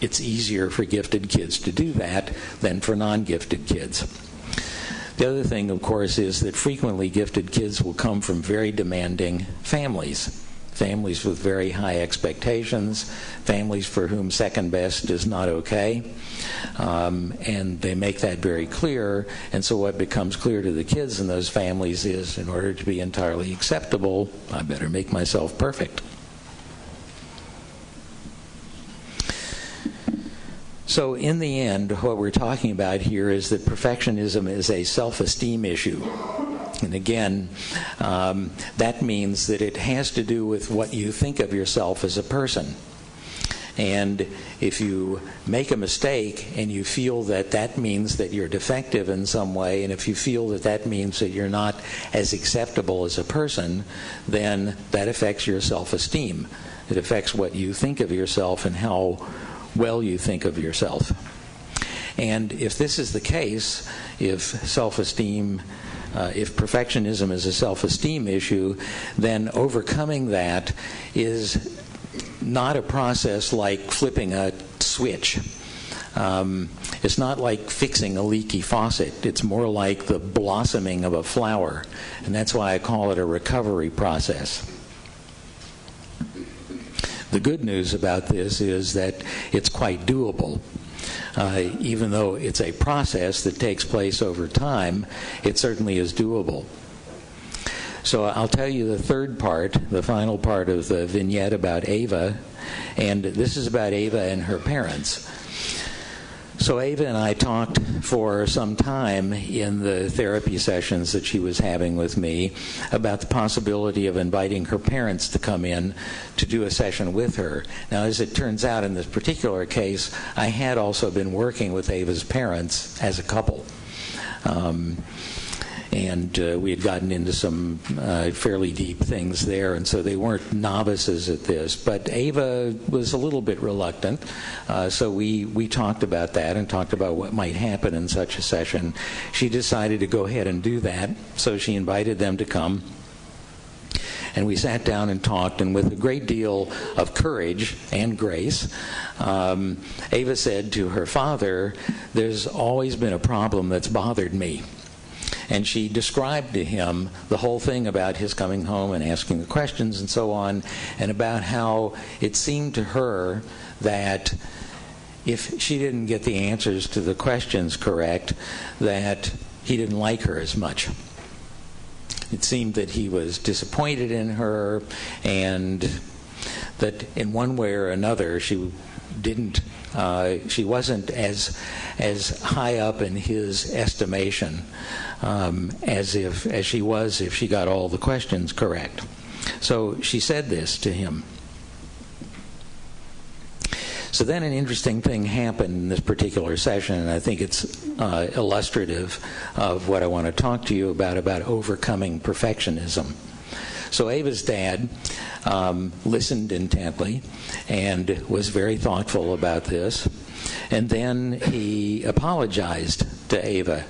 It's easier for gifted kids to do that than for non-gifted kids. The other thing, of course, is that frequently gifted kids will come from very demanding families. Families with very high expectations, families for whom second best is not okay, and they make that very clear. And so what becomes clear to the kids in those families is, in order to be entirely acceptable, I better make myself perfect. So in the end, what we're talking about here is that perfectionism is a self-esteem issue. And again, that means that it has to do with what you think of yourself as a person. And if you make a mistake and you feel that that means that you're defective in some way, and if you feel that that means that you're not as acceptable as a person, then that affects your self-esteem. It affects what you think of yourself and how well you think of yourself. And if this is the case, if self-esteem if perfectionism is a self-esteem issue, then overcoming that is not a process like flipping a switch. It's not like fixing a leaky faucet. It's more like the blossoming of a flower. And that's why I call it a recovery process. The good news about this is that it's quite doable. Even though it's a process that takes place over time, it certainly is doable. So I'll tell you the third part, the final part of the vignette about Ava, and this is about Ava and her parents. So Ava and I talked for some time in the therapy sessions that she was having with me about the possibility of inviting her parents to come in to do a session with her. Now, as it turns out, in this particular case, I had also been working with Ava's parents as a couple. And we had gotten into some fairly deep things there, and so they weren't novices at this. But Ava was a little bit reluctant, so we talked about that and talked about what might happen in such a session. She decided to go ahead and do that, so she invited them to come. And we sat down and talked, and with a great deal of courage and grace, Ava said to her father, "There's always been a problem that's bothered me." And she described to him the whole thing about his coming home and asking the questions and so on, and about how it seemed to her that if she didn't get the answers to the questions correct, that he didn't like her as much. It seemed that he was disappointed in her, and that in one way or another she wasn't as high up in his estimation as she was if she got all the questions correct. So she said this to him. So then an interesting thing happened in this particular session, and I think it's illustrative of what I want to talk to you about overcoming perfectionism. So Ava's dad listened intently and was very thoughtful about this. And then he apologized to Ava.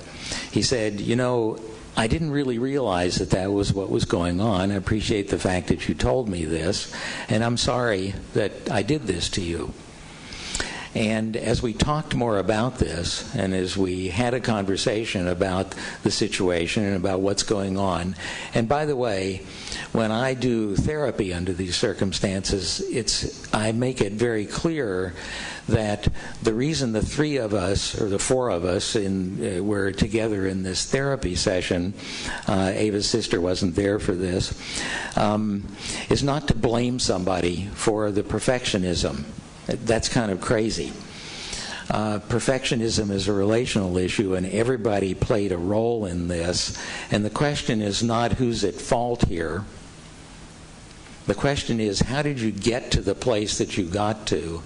He said, "You know, I didn't really realize that that was what was going on. I appreciate the fact that you told me this, and I'm sorry that I did this to you." And as we talked more about this, and as we had a conversation about the situation and about what's going on, and by the way, when I do therapy under these circumstances, I make it very clear that the reason the three of us, or the four of us, were together in this therapy session, Ava's sister wasn't there for this, is not to blame somebody for the perfectionism. That's kind of crazy. Perfectionism is a relational issue, and everybody played a role in this. And the question is not who's at fault here. The question is, how did you get to the place that you got to?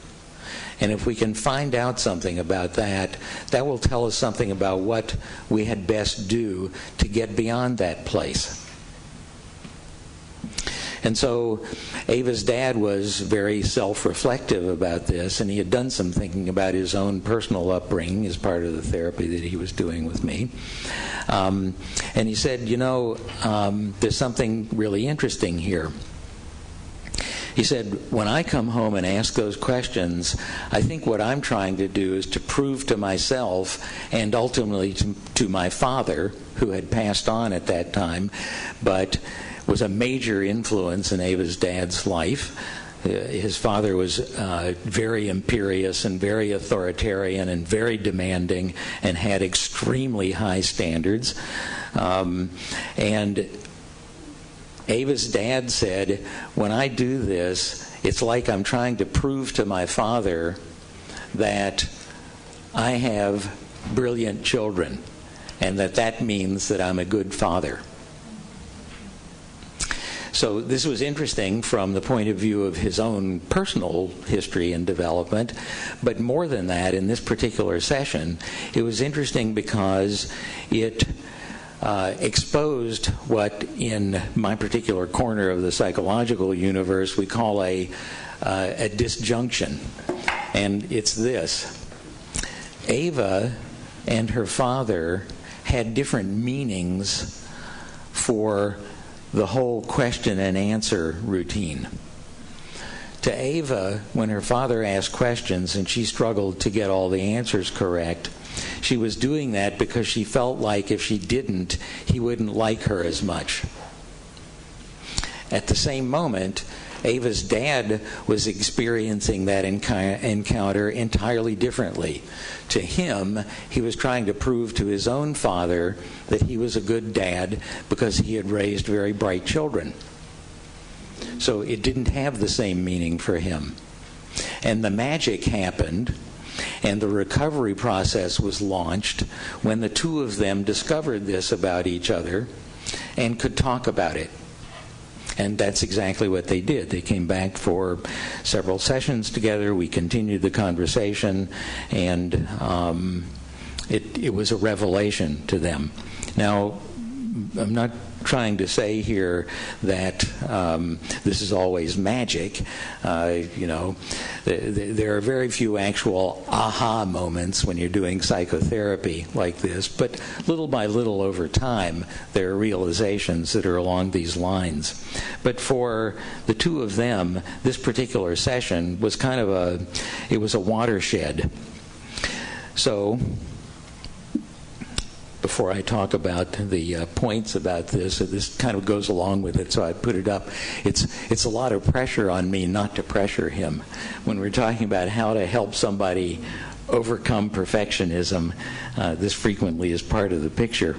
And if we can find out something about that, that will tell us something about what we had best do to get beyond that place. And so Ava's dad was very self-reflective about this, and he had done some thinking about his own personal upbringing as part of the therapy that he was doing with me. And he said, there's something really interesting here. He said, when I come home and ask those questions, I think what I'm trying to do is to prove to myself and ultimately to my father, who had passed on at that time, but was a major influence in Ava's dad's life. His father was very imperious and very authoritarian and very demanding and had extremely high standards. And Ava's dad said, when I do this, it's like I'm trying to prove to my father that I have brilliant children and that means that I'm a good father. So this was interesting from the point of view of his own personal history and development, but more than that, in this particular session, it was interesting because it exposed what, in my particular corner of the psychological universe, we call a disjunction. And it's this. Ava and her father had different meanings for the whole question and answer routine. To Ava, when her father asked questions and she struggled to get all the answers correct, she was doing that because she felt like if she didn't, he wouldn't like her as much. At the same moment, Ava's dad was experiencing that encounter entirely differently. To him, he was trying to prove to his own father that he was a good dad because he had raised very bright children. So it didn't have the same meaning for him. And the magic happened, and the recovery process was launched when the two of them discovered this about each other and could talk about it. And that's exactly what they did. They came back for several sessions together. We continued the conversation, and it was a revelation to them. Now, I'm not trying to say here that this is always magic. There are very few actual aha moments when you're doing psychotherapy like this, but little by little over time, there are realizations that are along these lines. But for the two of them, this particular session was kind of a watershed. So, before I talk about the points about this kind of goes along with it, so I put it up. It's a lot of pressure on me not to pressure him. When we're talking about how to help somebody overcome perfectionism, this frequently is part of the picture.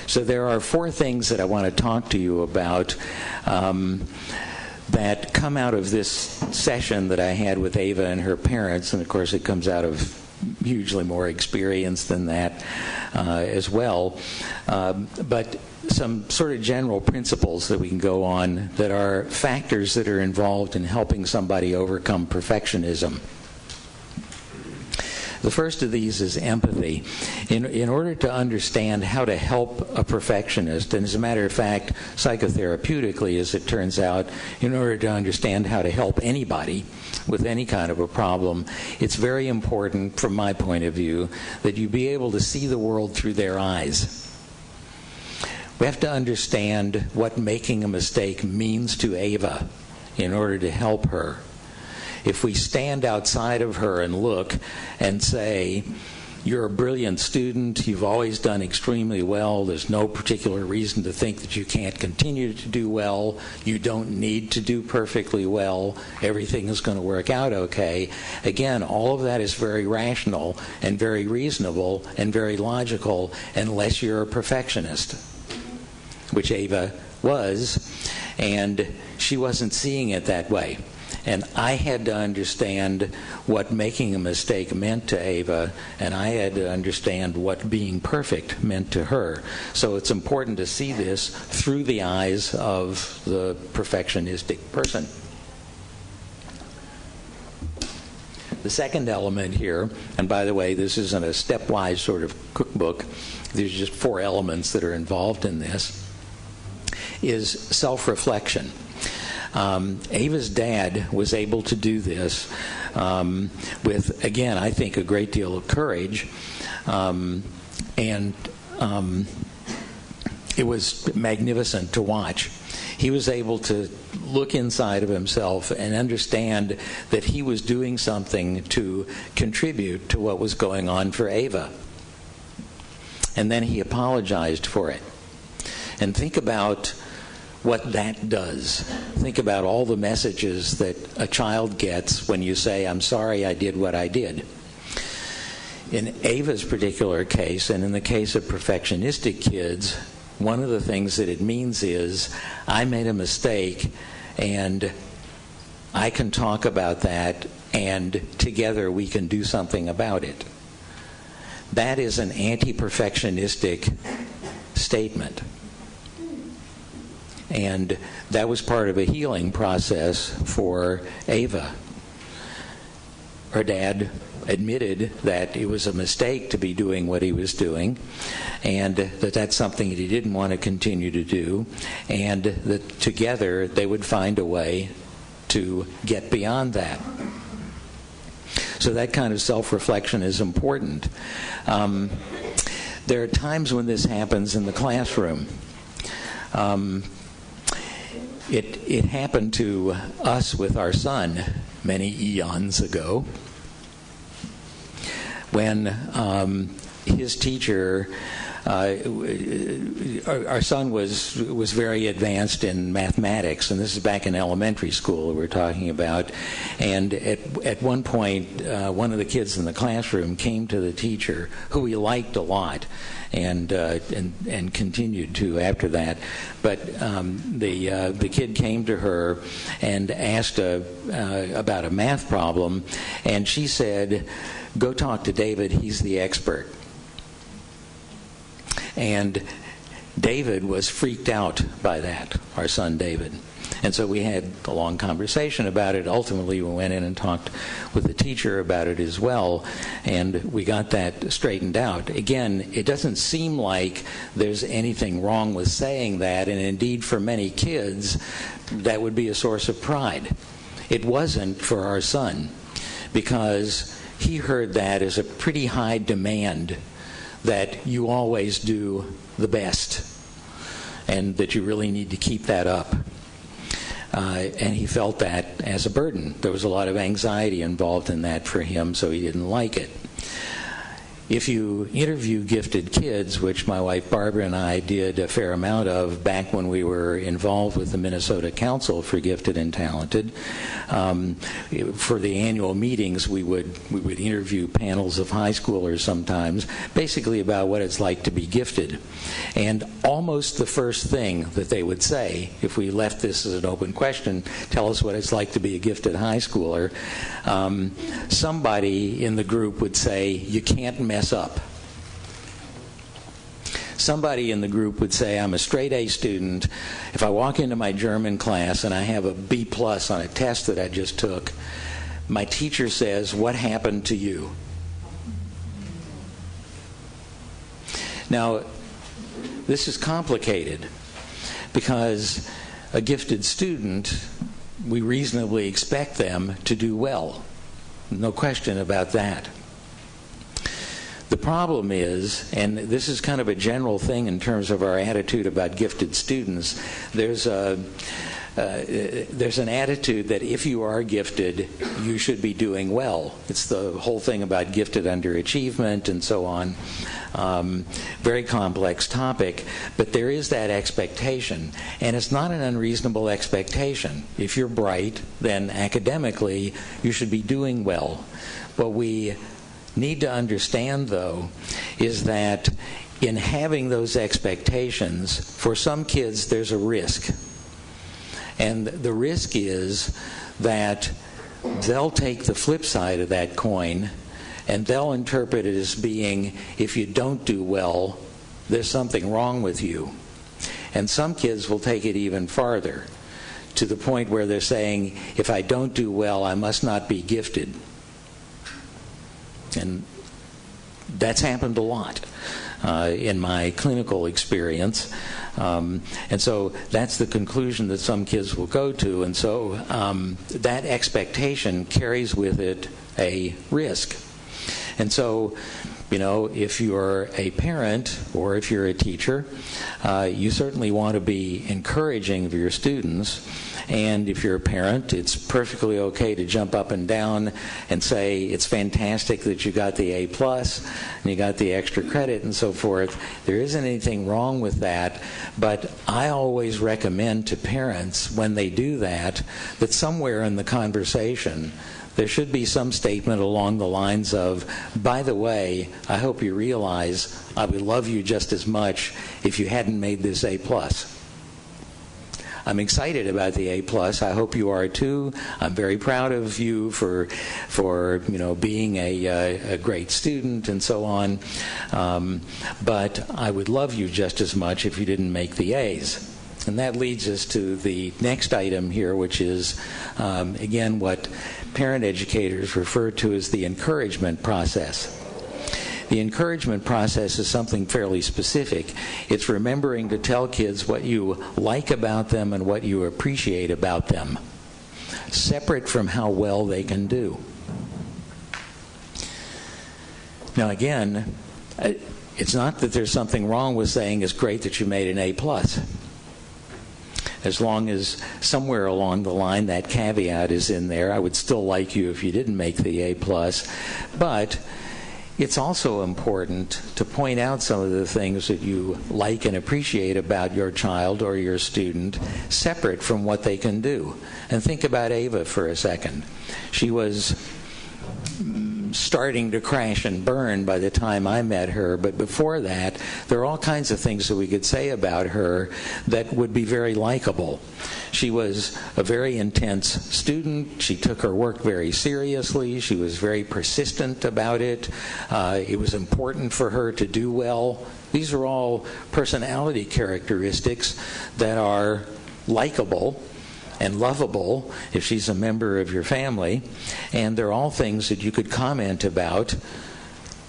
So there are 4 things that I want to talk to you about that come out of this session that I had with Ava and her parents, and of course it comes out of hugely more experience than that as well. But some sort of general principles that we can go on that are factors that are involved in helping somebody overcome perfectionism. The first of these is empathy. In order to understand how to help a perfectionist, and as a matter of fact, psychotherapeutically, as it turns out, in order to understand how to help anybody with any kind of a problem, it's very important, from my point of view, that you be able to see the world through their eyes. We have to understand what making a mistake means to Ava in order to help her. If we stand outside of her and look and say, you're a brilliant student, you've always done extremely well, there's no particular reason to think that you can't continue to do well, you don't need to do perfectly well, everything is going to work out okay. Again, all of that is very rational and very reasonable and very logical unless you're a perfectionist, which Ava was, and she wasn't seeing it that way. And I had to understand what making a mistake meant to Ava, and I had to understand what being perfect meant to her. So it's important to see this through the eyes of the perfectionistic person. The second element here, and by the way, this isn't a stepwise sort of cookbook, there's just 4 elements that are involved in this, is self-reflection. Ava's dad was able to do this with, again, I think a great deal of courage. And it was magnificent to watch. He was able to look inside of himself and understand that he was doing something to contribute to what was going on for Ava. And then he apologized for it. And think about what that does. Think about all the messages that a child gets when you say, "I'm sorry I did what I did." In Ava's particular case, and in the case of perfectionistic kids, one of the things that it means is, I made a mistake, and I can talk about that, and together we can do something about it. That is an anti-perfectionistic statement. And that was part of a healing process for Ava. Her dad admitted that it was a mistake to be doing what he was doing, and that that's something that he didn't want to continue to do, and that together they would find a way to get beyond that. So that kind of self-reflection is important. There are times when this happens in the classroom. It happened to us with our son many eons ago, when his teacher, our son was very advanced in mathematics, and this is back in elementary school we're talking about. And at one point, one of the kids in the classroom came to the teacher, who he liked a lot, and continued to after that. But the kid came to her and asked about a math problem, and she said, "Go talk to David, he's the expert." And David was freaked out by that, our son David. And so we had a long conversation about it. Ultimately, we went in and talked with the teacher about it as well, and we got that straightened out. Again, it doesn't seem like there's anything wrong with saying that, and indeed for many kids, that would be a source of pride. It wasn't for our son, because he heard that as a pretty high demand that you always do the best, and that you really need to keep that up. And he felt that as a burden. There was a lot of anxiety involved in that for him, so he didn't like it. If you interview gifted kids, which my wife Barbara and I did a fair amount of back when we were involved with the Minnesota Council for Gifted and Talented, for the annual meetings we would interview panels of high schoolers sometimes, basically about what it's like to be gifted. And almost the first thing that they would say, if we left this as an open question, tell us what it's like to be a gifted high schooler, somebody in the group would say, "You can't mess up." Somebody in the group would say, "I'm a straight A student. If I walk into my German class and I have a B+ on a test that I just took, my teacher says, 'What happened to you?'" Now, this is complicated, because a gifted student, we reasonably expect them to do well. No question about that. The problem is, and this is kind of a general thing in terms of our attitude about gifted students, there's an attitude that if you are gifted, you should be doing well. It's the whole thing about gifted underachievement and so on. Very complex topic, but there is that expectation, and it's not an unreasonable expectation. If you're bright, then academically you should be doing well. What we need to understand, though, is that in having those expectations, for some kids there's a risk. And the risk is that they'll take the flip side of that coin, and they'll interpret it as being, if you don't do well, there's something wrong with you. And some kids will take it even farther, to the point where they're saying, if I don't do well, I must not be gifted. And that's happened a lot in my clinical experience. And so that's the conclusion that some kids will go to. And so that expectation carries with it a risk. And so If you're a parent or if you're a teacher, you certainly want to be encouraging of your students. And if you're a parent, it's perfectly okay to jump up and down and say it's fantastic that you got the A plus and you got the extra credit and so forth. There isn't anything wrong with that, but I always recommend to parents when they do that somewhere in the conversation there should be some statement along the lines of, by the way, I hope you realize I would love you just as much if you hadn't made this A plus. I'm excited about the A plus. I hope you are too. I'm very proud of you for being a great student and so on. But I would love you just as much if you didn't make the A's. And that leads us to the next item here, which is, again, what parent educators refer to as the encouragement process. The encouragement process is something fairly specific. It's remembering to tell kids what you like about them and what you appreciate about them, separate from how well they can do. Now, again, it's not that there's something wrong with saying it's great that you made an A plus. As long as somewhere along the line that caveat is in there, I would still like you if you didn't make the A plus. But it's also important to point out some of the things that you like and appreciate about your child or your student, separate from what they can do. And think about Ava for a second. She was starting to crash and burn by the time I met her, but before that, there are all kinds of things that we could say about her that would be very likable. She was a very intense student. She took her work very seriously. She was very persistent about it. It was important for her to do well. These are all personality characteristics that are likable and lovable if she's a member of your family, and they're all things that you could comment about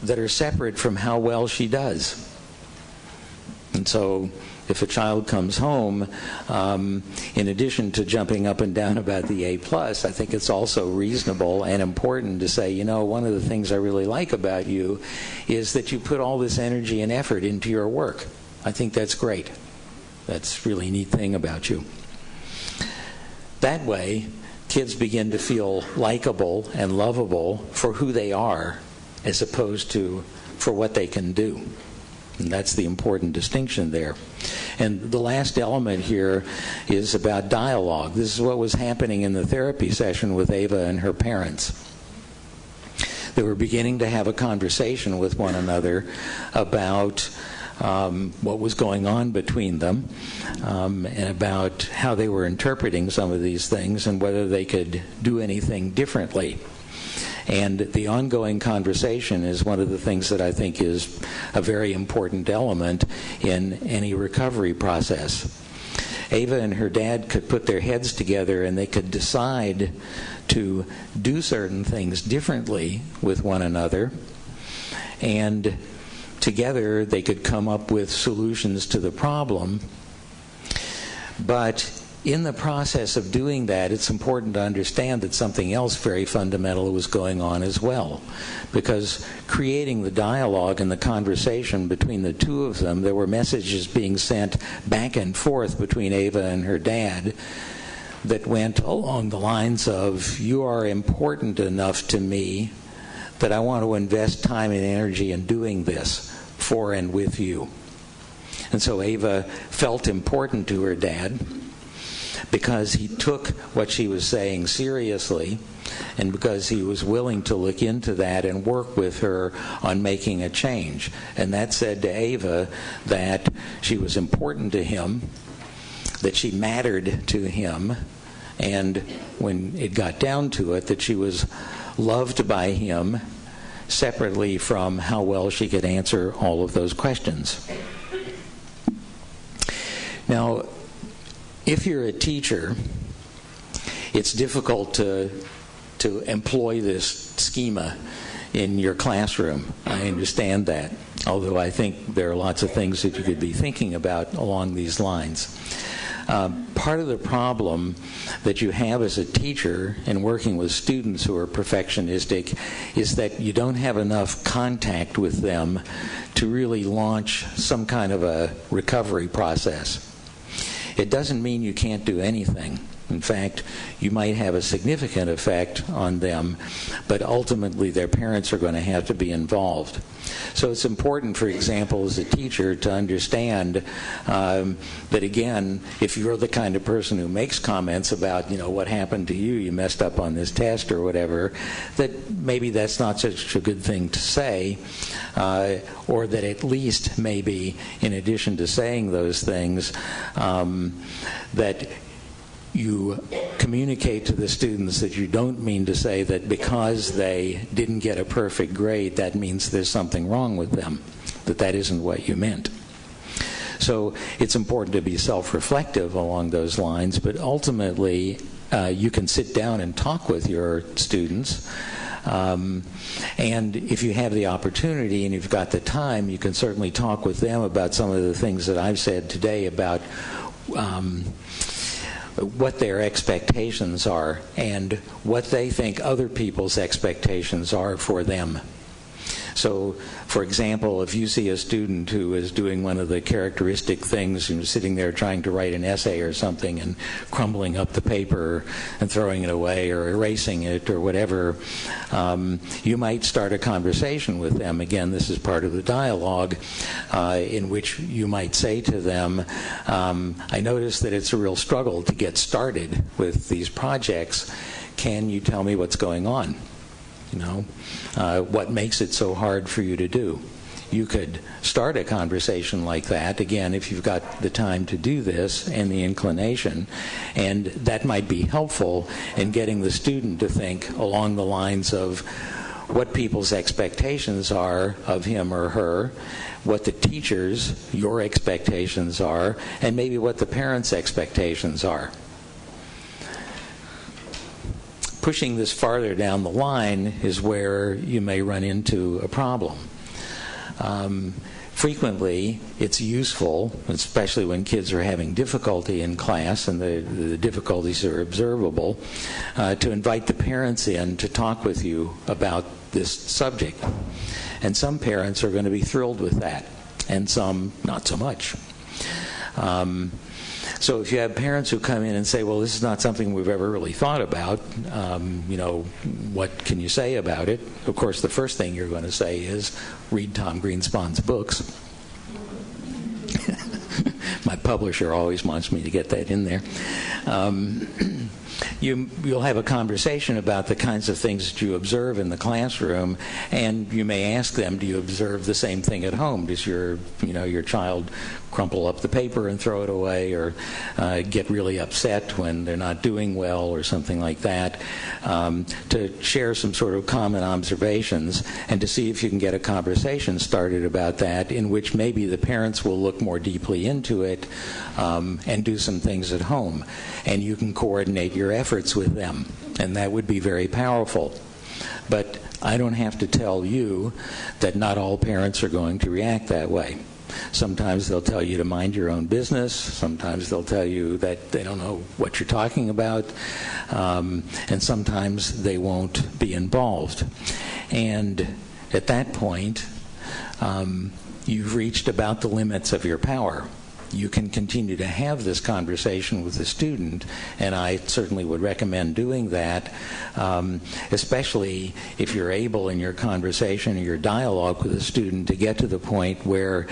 that are separate from how well she does. And so if a child comes home, in addition to jumping up and down about the A plus, I think it's also reasonable and important to say, one of the things I really like about you is that you put all this energy and effort into your work. I think that's great. That's a really neat thing about you. That way, kids begin to feel likable and lovable for who they are as opposed to for what they can do. And that's the important distinction there. And the last element here is about dialogue. This is what was happening in the therapy session with Ava and her parents. They were beginning to have a conversation with one another about what was going on between them, and about how they were interpreting some of these things and whether they could do anything differently. And the ongoing conversation is one of the things that I think is a very important element in any recovery process. Ava and her dad could put their heads together and they could decide to do certain things differently with one another, and together they could come up with solutions to the problem. But in the process of doing that, it's important to understand that something else very fundamental was going on as well. Because creating the dialogue and the conversation between the two of them, there were messages being sent back and forth between Ava and her dad that went along the lines of, you are important enough to me that I want to invest time and energy in doing this for and with you. And so Ava felt important to her dad because he took what she was saying seriously, and because he was willing to look into that and work with her on making a change. And that said to Ava that she was important to him, that she mattered to him, and when it got down to it, that she was loved by him, separately from how well she could answer all of those questions. Now, if you're a teacher, it's difficult to employ this schema in your classroom. I understand that, although I think there are lots of things that you could be thinking about along these lines. Part of the problem that you have as a teacher in working with students who are perfectionistic is that you don't have enough contact with them to really launch some kind of a recovery process. It doesn't mean you can't do anything. In fact, you might have a significant effect on them, but ultimately their parents are going to have to be involved. So it's important, for example, as a teacher to understand that, again, if you're the kind of person who makes comments about, what happened to you, you messed up on this test or whatever, that maybe that's not such a good thing to say, or that at least maybe, in addition to saying those things, that you communicate to the students that you don't mean to say that because they didn't get a perfect grade, that means there's something wrong with them, that isn't what you meant. So it's important to be self-reflective along those lines, but ultimately you can sit down and talk with your students. And if you have the opportunity and you've got the time, you can certainly talk with them about some of the things that I've said today about what their expectations are and what they think other people's expectations are for them. So, for example, if you see a student who is doing one of the characteristic things, sitting there trying to write an essay or something and crumbling up the paper and throwing it away or erasing it or whatever, you might start a conversation with them. Again, this is part of the dialogue in which you might say to them, I notice that it's a real struggle to get started with these projects. Can you tell me what's going on? What makes it so hard for you to do? You could start a conversation like that, again, if you've got the time to do this and the inclination, and that might be helpful in getting the student to think along the lines of what people's expectations are of him or her, what the teachers, your expectations are, and maybe what the parents' expectations are. Pushing this farther down the line is where you may run into a problem. Frequently, it's useful, especially when kids are having difficulty in class and the difficulties are observable, to invite the parents in to talk with you about this subject. And some parents are going to be thrilled with that, and some not so much. So if you have parents who come in and say, well, this is not something we've ever really thought about, what can you say about it? Of course, the first thing you're going to say is, read Tom Greenspon's books. My publisher always wants me to get that in there. You'll have a conversation about the kinds of things that you observe in the classroom, and you may ask them, do you observe the same thing at home? Does your child crumple up the paper and throw it away, or get really upset when they're not doing well, or something like that, to share some sort of common observations and to see if you can get a conversation started about that, in which maybe the parents will look more deeply into it and do some things at home, and you can coordinate your efforts with them, and that would be very powerful. But I don't have to tell you that not all parents are going to react that way. Sometimes they'll tell you to mind your own business. Sometimes they'll tell you that they don't know what you're talking about. And sometimes they won't be involved. And at that point, you've reached about the limits of your power. You can continue to have this conversation with the student, and I certainly would recommend doing that, especially if you're able in your conversation or your dialogue with the student to get to the point where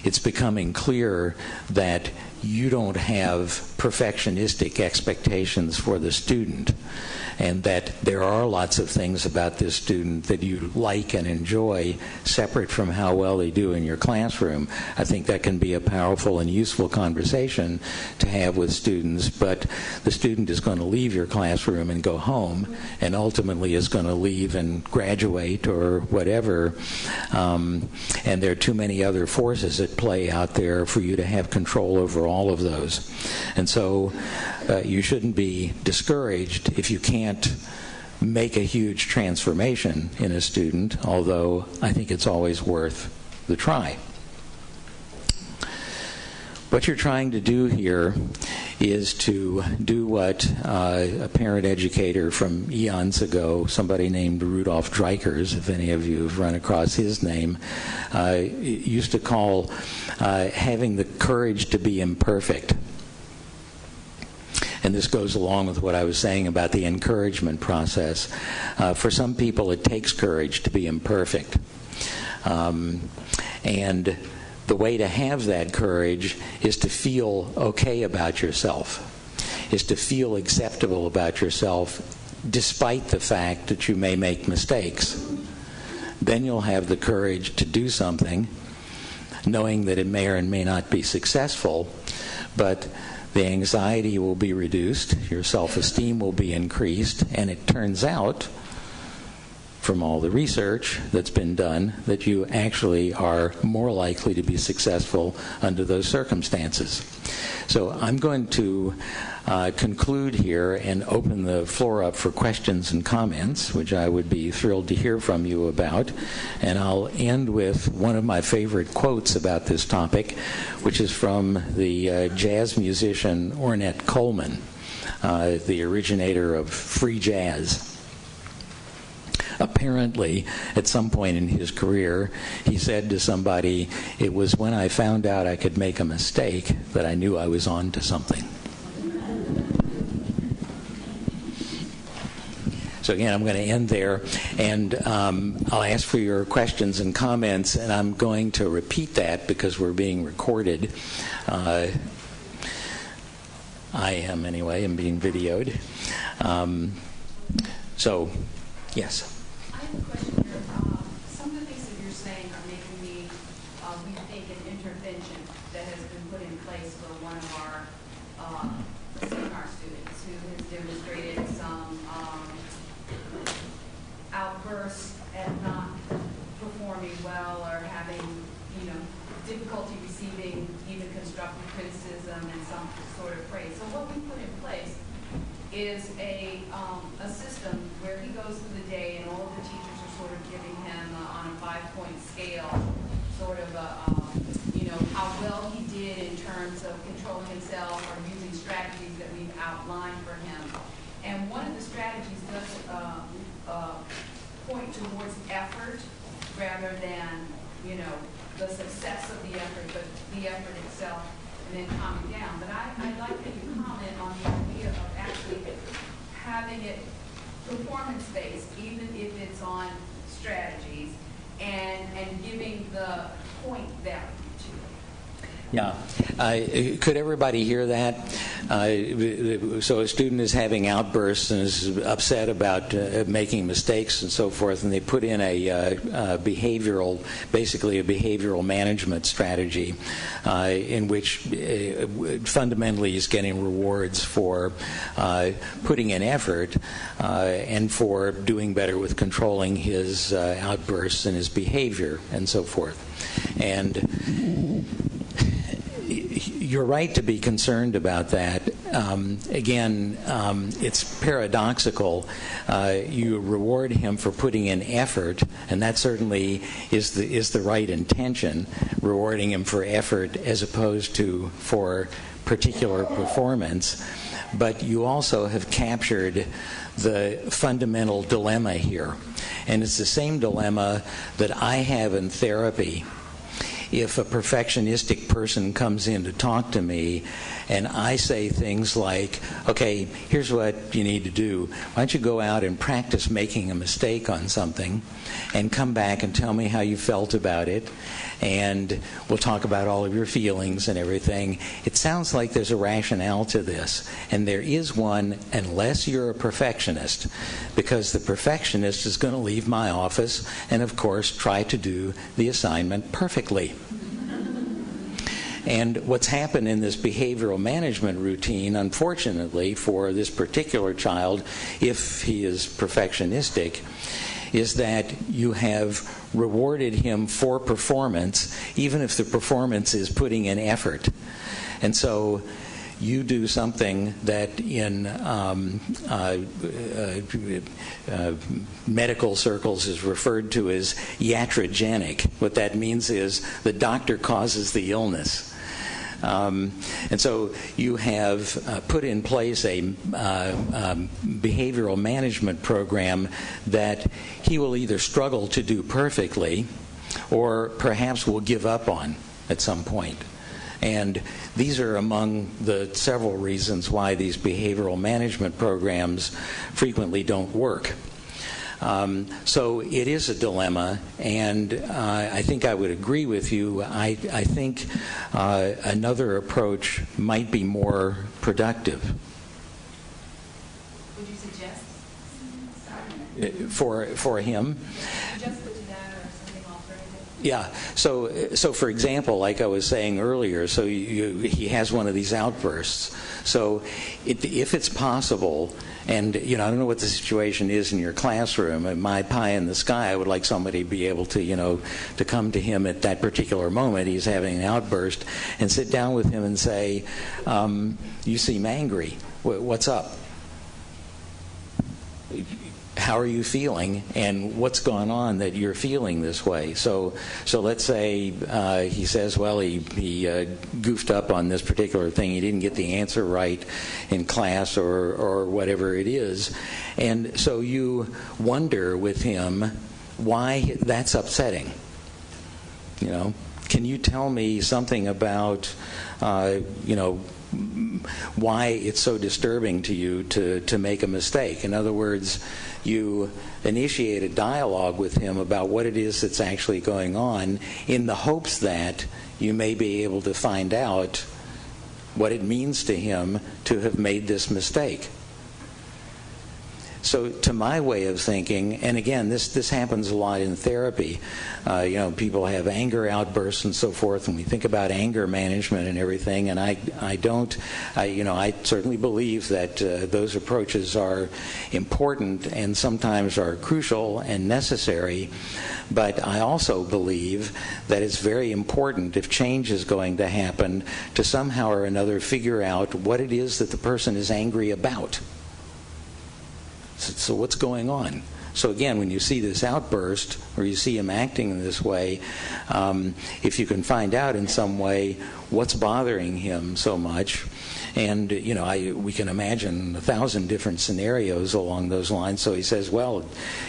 it's becoming clear that you don't have perfectionistic expectations for the student, and that there are lots of things about this student that you like and enjoy separate from how well they do in your classroom. I think that can be a powerful and useful conversation to have with students, but the student is going to leave your classroom and go home, and ultimately is going to leave and graduate or whatever, and there are too many other forces at play out there for you to have control over all of those. And so you shouldn't be discouraged if you can't make a huge transformation in a student, although I think it's always worth the try. What you're trying to do here is to do what a parent educator from eons ago, somebody named Rudolf Dreikers, if any of you have run across his name, used to call having the courage to be imperfect. And this goes along with what I was saying about the encouragement process. For some people, it takes courage to be imperfect. And the way to have that courage is to feel okay about yourself, is to feel acceptable about yourself despite the fact that you may make mistakes. Then you'll have the courage to do something, knowing that it may or may not be successful, but the anxiety will be reduced, your self-esteem will be increased, and it turns out, from all the research that's been done, that you actually are more likely to be successful under those circumstances. So I'm going to conclude here and open the floor up for questions and comments, which I would be thrilled to hear from you about. And I'll end with one of my favorite quotes about this topic, which is from the jazz musician Ornette Coleman, the originator of free jazz. Apparently, at some point in his career, he said to somebody, "It was when I found out I could make a mistake that I knew I was on to something." So again, I'm going to end there, and I'll ask for your questions and comments, and I'm going to repeat that because we're being recorded. I am, anyway, and being videoed. So, yes. I have a question here. Some of the things that you're saying are making me rethink an intervention that has been put in place for one of our seminar students who has demonstrated some outbursts at not performing well or having, difficulty receiving even constructive criticism and some sort of praise. So what we put in place is a system where he goes through the day and all of the teachers are sort of giving him on a 5-point scale sort of how well he did in terms of controlling himself or using strategies that we've outlined for him. And one of the strategies does point towards effort rather than, the success of the effort, but the effort itself and then calming down. But I'd like that you comment on the idea of actually having it performance-based, even if it's on strategies, and giving the point value to it. Yeah. Could everybody hear that? So a student is having outbursts and is upset about making mistakes and so forth, and they put in basically a behavioral management strategy in which fundamentally is getting rewards for putting in effort and for doing better with controlling his outbursts and his behavior and so forth. And you're right to be concerned about that. Again, it's paradoxical. You reward him for putting in effort, and that certainly is the right intention, rewarding him for effort as opposed to for particular performance. But you also have captured the fundamental dilemma here. And it's the same dilemma that I have in therapy. If a perfectionistic person comes in to talk to me and I say things like, okay, here's what you need to do. Why don't you go out and practice making a mistake on something and come back and tell me how you felt about it, and we'll talk about all of your feelings and everything. It sounds like there's a rationale to this, and there is one unless you're a perfectionist, because the perfectionist is going to leave my office and, of course, try to do the assignment perfectly. And what's happened in this behavioral management routine, unfortunately, for this particular child, if he is perfectionistic, is that you have rewarded him for performance, even if the performance is putting in effort. And so you do something that in medical circles is referred to as iatrogenic. What that means is the doctor causes the illness. And so you have put in place a behavioral management program that he will either struggle to do perfectly or perhaps will give up on at some point. And these are among the several reasons why these behavioral management programs frequently don't work. So it is a dilemma, and I think I would agree with you. I think another approach might be more productive. Would you suggest? For him? Suggest to that or something alternative? Yeah. So for example, like I was saying earlier, so he has one of these outbursts. So if it's possible, and I don't know what the situation is in your classroom. In my pie in the sky, I would like somebody to be able to, to come to him at that particular moment. He's having an outburst, and sit down with him and say, "You seem angry. What's up? How are you feeling, and what's gone on that you're feeling this way?" So let's say he says, well, he goofed up on this particular thing. He didn't get the answer right in class or whatever it is. And so you wonder with him why that's upsetting. Can you tell me something about, why it's so disturbing to you to make a mistake? In other words, you initiate a dialogue with him about what it is that's actually going on in the hopes that you may be able to find out what it means to him to have made this mistake. So to my way of thinking, and again, this happens a lot in therapy, people have anger outbursts and so forth, and we think about anger management and everything, and I certainly believe that those approaches are important and sometimes are crucial and necessary, but I also believe that it's very important, if change is going to happen, to somehow or another figure out what it is that the person is angry about. So what's going on? So again, when you see this outburst or you see him acting in this way, if you can find out in some way what's bothering him so much, and we can imagine 1,000 different scenarios along those lines. So he says, well,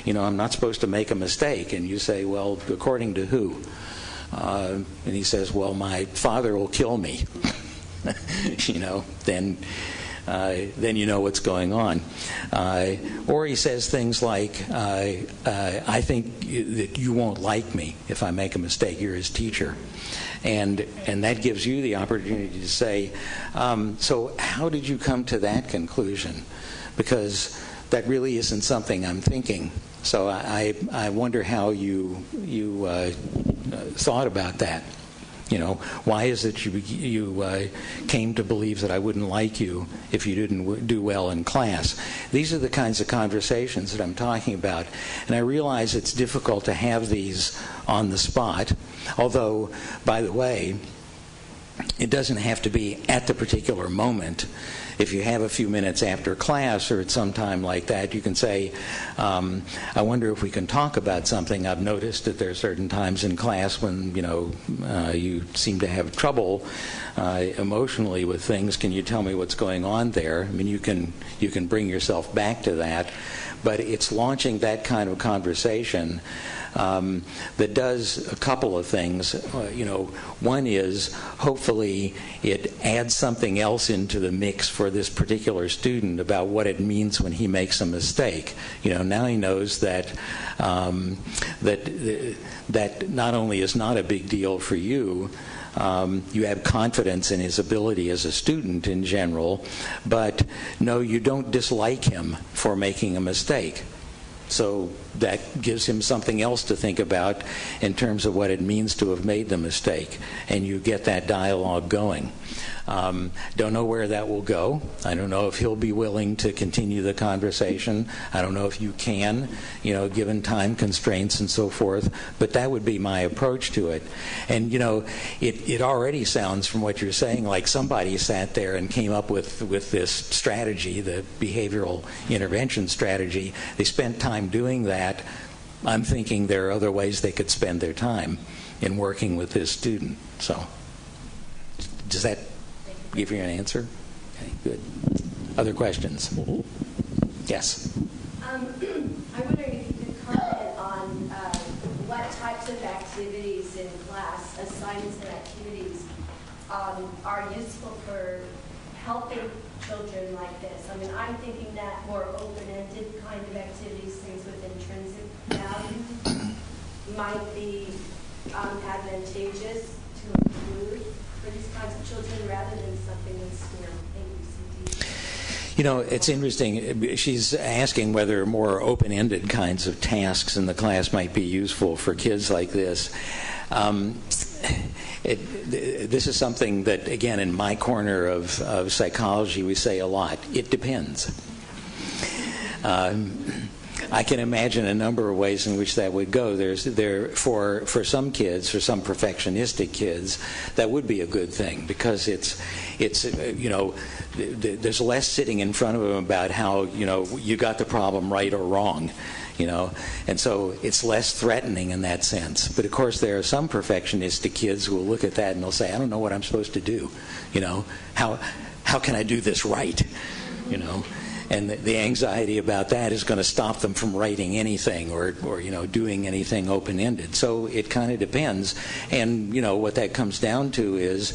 I'm not supposed to make a mistake. And you say, well, according to who? And he says, well, my father will kill me. Then you know what's going on. Or he says things like, I think that you won't like me if I make a mistake. You're his teacher. And that gives you the opportunity to say, so how did you come to that conclusion? Because that really isn't something I'm thinking. So I wonder how you thought about that. Why is it you came to believe that I wouldn't like you if you didn't do well in class? These are the kinds of conversations that I'm talking about. And I realize it's difficult to have these on the spot, although, by the way, it doesn't have to be at the particular moment. If you have a few minutes after class or at some time like that, you can say, I wonder if we can talk about something. I've noticed that there are certain times in class when, you seem to have trouble emotionally with things. Can you tell me what's going on there? I mean, you can bring yourself back to that. But it's launching that kind of conversation that does a couple of things. One is hopefully it adds something else into the mix for this particular student about what it means when he makes a mistake. Now he knows that that not only is not a big deal for you. You have confidence in his ability as a student in general, but no, you don't dislike him for making a mistake. So that gives him something else to think about in terms of what it means to have made the mistake, and you get that dialogue going. Don't know where that will go. I don't know if he'll be willing to continue the conversation. I don't know if you can, given time constraints and so forth, but that would be my approach to it. And, it already sounds from what you're saying like somebody sat there and came up with this strategy, the behavioral intervention strategy. They spent time doing that. I'm thinking there are other ways they could spend their time in working with this student. So Does that give you an answer? Okay, good. Other questions? Yes. I'm wondering if you could comment on what types of activities in class, assignments and activities, are useful for helping children like this. I mean, I'm thinking that more open-ended kind of activities, things with intrinsic value, might be advantageous to include for these kinds of children rather than something that's, ABCD. You know, it's interesting. She's asking whether more open-ended kinds of tasks in the class might be useful for kids like this. This is something that, again, in my corner of psychology, we say a lot. It depends. I can imagine a number of ways in which that would go. For some kids, for some perfectionistic kids, that would be a good thing because it's there's less sitting in front of them about how you got the problem right or wrong. And so it's less threatening in that sense. But of course, there are some perfectionistic kids who will look at that and they'll say, I don't know what I'm supposed to do. How can I do this right? And the anxiety about that is going to stop them from writing anything or doing anything open-ended. So it kind of depends. And what that comes down to is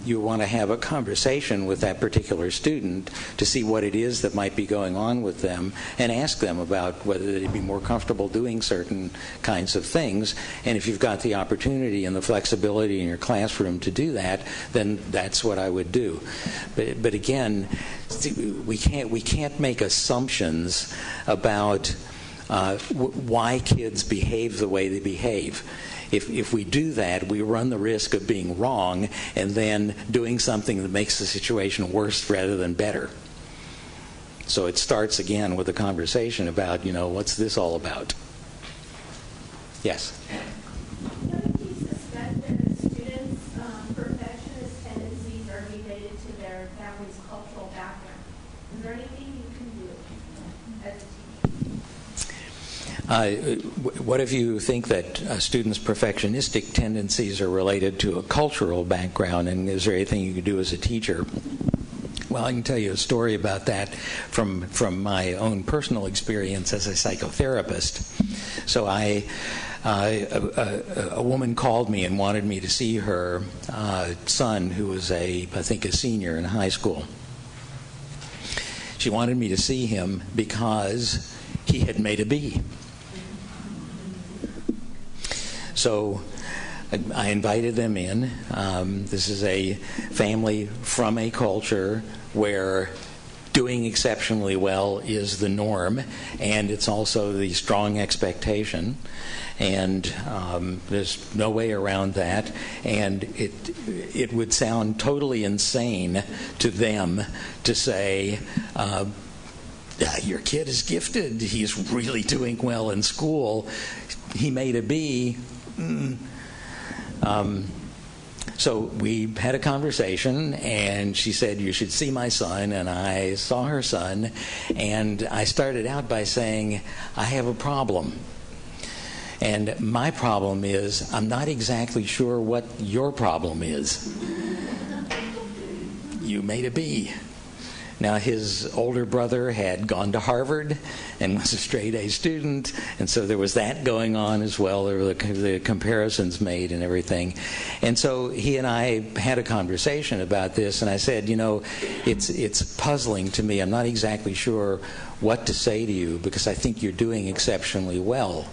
you want to have a conversation with that particular student to see what it is that might be going on with them, and ask them about whether they'd be more comfortable doing certain kinds of things. And if you've got the opportunity and the flexibility in your classroom to do that, then that's what I would do. But again, we can't make assumptions about why kids behave the way they behave. If we do that, we run the risk of being wrong and then doing something that makes the situation worse rather than better. So it starts again with a conversation about, what's this all about? Yes? Don't you suspect that a student's perfectionist tendencies are related to their family's cultural background? Is there anything you can do as a teacher? What if you think that a student's perfectionistic tendencies are related to a cultural background, and is there anything you can do as a teacher? Well, I can tell you a story about that from my own personal experience as a psychotherapist. So a woman called me and wanted me to see her son, who was I think a senior in high school. She wanted me to see him because he had made a B. So I invited them in. This is a family from a culture where doing exceptionally well is the norm, and it's also the strong expectation. And there's no way around that. And it would sound totally insane to them to say, your kid is gifted. He's really doing well in school. He made a B. So we had a conversation, and she said, you should see my son, and I saw her son, and I started out by saying, I have a problem. And my problem is, I'm not exactly sure what your problem is. You made a B. Now, his older brother had gone to Harvard and was a straight-A student, and so there was that going on as well. There were the comparisons made and everything. And so he and I had a conversation about this, and I said, it's puzzling to me. I'm not exactly sure what to say to you because I think you're doing exceptionally well.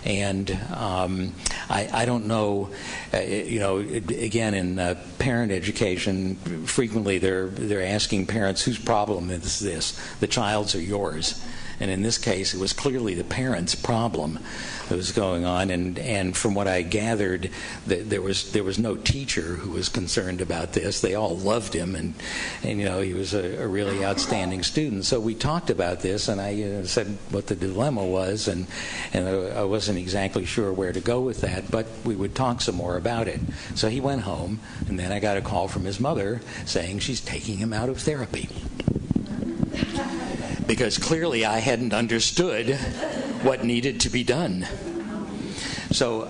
And I don't know, again, in parent education, frequently they're asking parents, whose problem is this? The child's or yours? And in this case, it was clearly the parents' problem that was going on. And from what I gathered, there was no teacher who was concerned about this. They all loved him, and he was a really outstanding student. So we talked about this, and I said what the dilemma was, and I wasn't exactly sure where to go with that, but we would talk some more about it. So he went home, and then I got a call from his mother saying she's taking him out of therapy. Because clearly I hadn't understood what needed to be done. So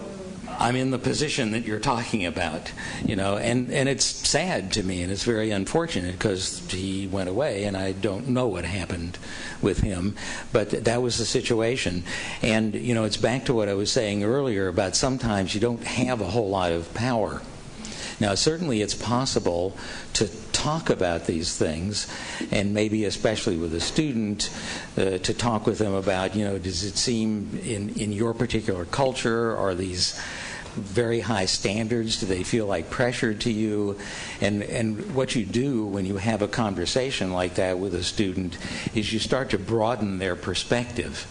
I'm in the position that you're talking about, and it's sad to me, and it's very unfortunate because he went away, and I don't know what happened with him, but that was the situation. And, it's back to what I was saying earlier about sometimes you don't have a whole lot of power. Now, certainly it's possible to talk about these things, and maybe especially with a student, to talk with them about, does it seem in your particular culture, are these very high standards? Do they feel like pressure to you? And what you do when you have a conversation like that with a student is you start to broaden their perspective.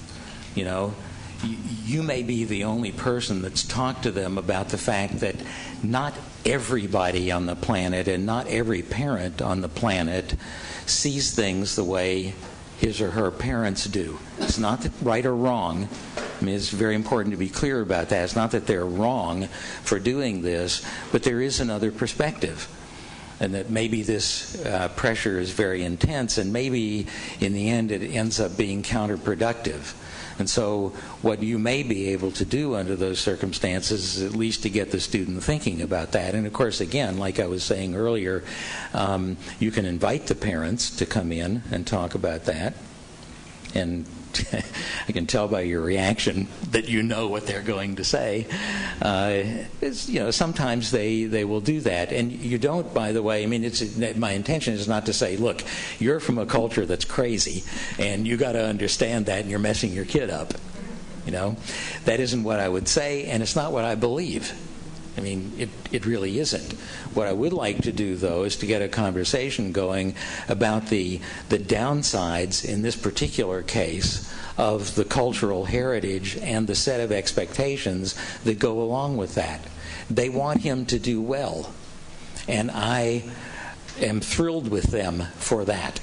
You may be the only person that's talked to them about the fact that not everybody on the planet and not every parent on the planet sees things the way his or her parents do. It's not that right or wrong. I mean, it's very important to be clear about that. It's not that they're wrong for doing this, but there is another perspective. And that maybe this pressure is very intense, and maybe in the end it ends up being counterproductive. And so what you may be able to do under those circumstances is at least to get the student thinking about that. And of course, again, like I was saying earlier, you can invite the parents to come in and talk about that. And I can tell by your reaction that you know what they're going to say. Sometimes they will do that. And you don't, by the way, my intention is not to say, look, you're from a culture that's crazy, and you got to understand that, and you're messing your kid up. That isn't what I would say, and it's not what I believe. It really isn't. What I would like to do, though, is to get a conversation going about the downsides in this particular case of the cultural heritage and the set of expectations that go along with that. They want him to do well, and I am thrilled with them for that.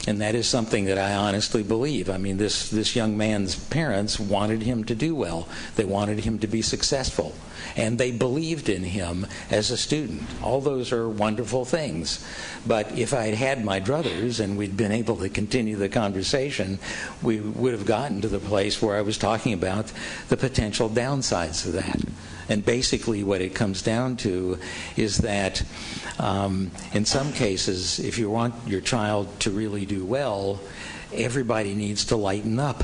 And that is something that I honestly believe. This young man's parents wanted him to do well. They wanted him to be successful. And they believed in him as a student. All those are wonderful things. But if I had had my druthers and we'd been able to continue the conversation, we would have gotten to the place where I was talking about the potential downsides of that. And basically what it comes down to is that in some cases, if you want your child to really do well, everybody needs to lighten up.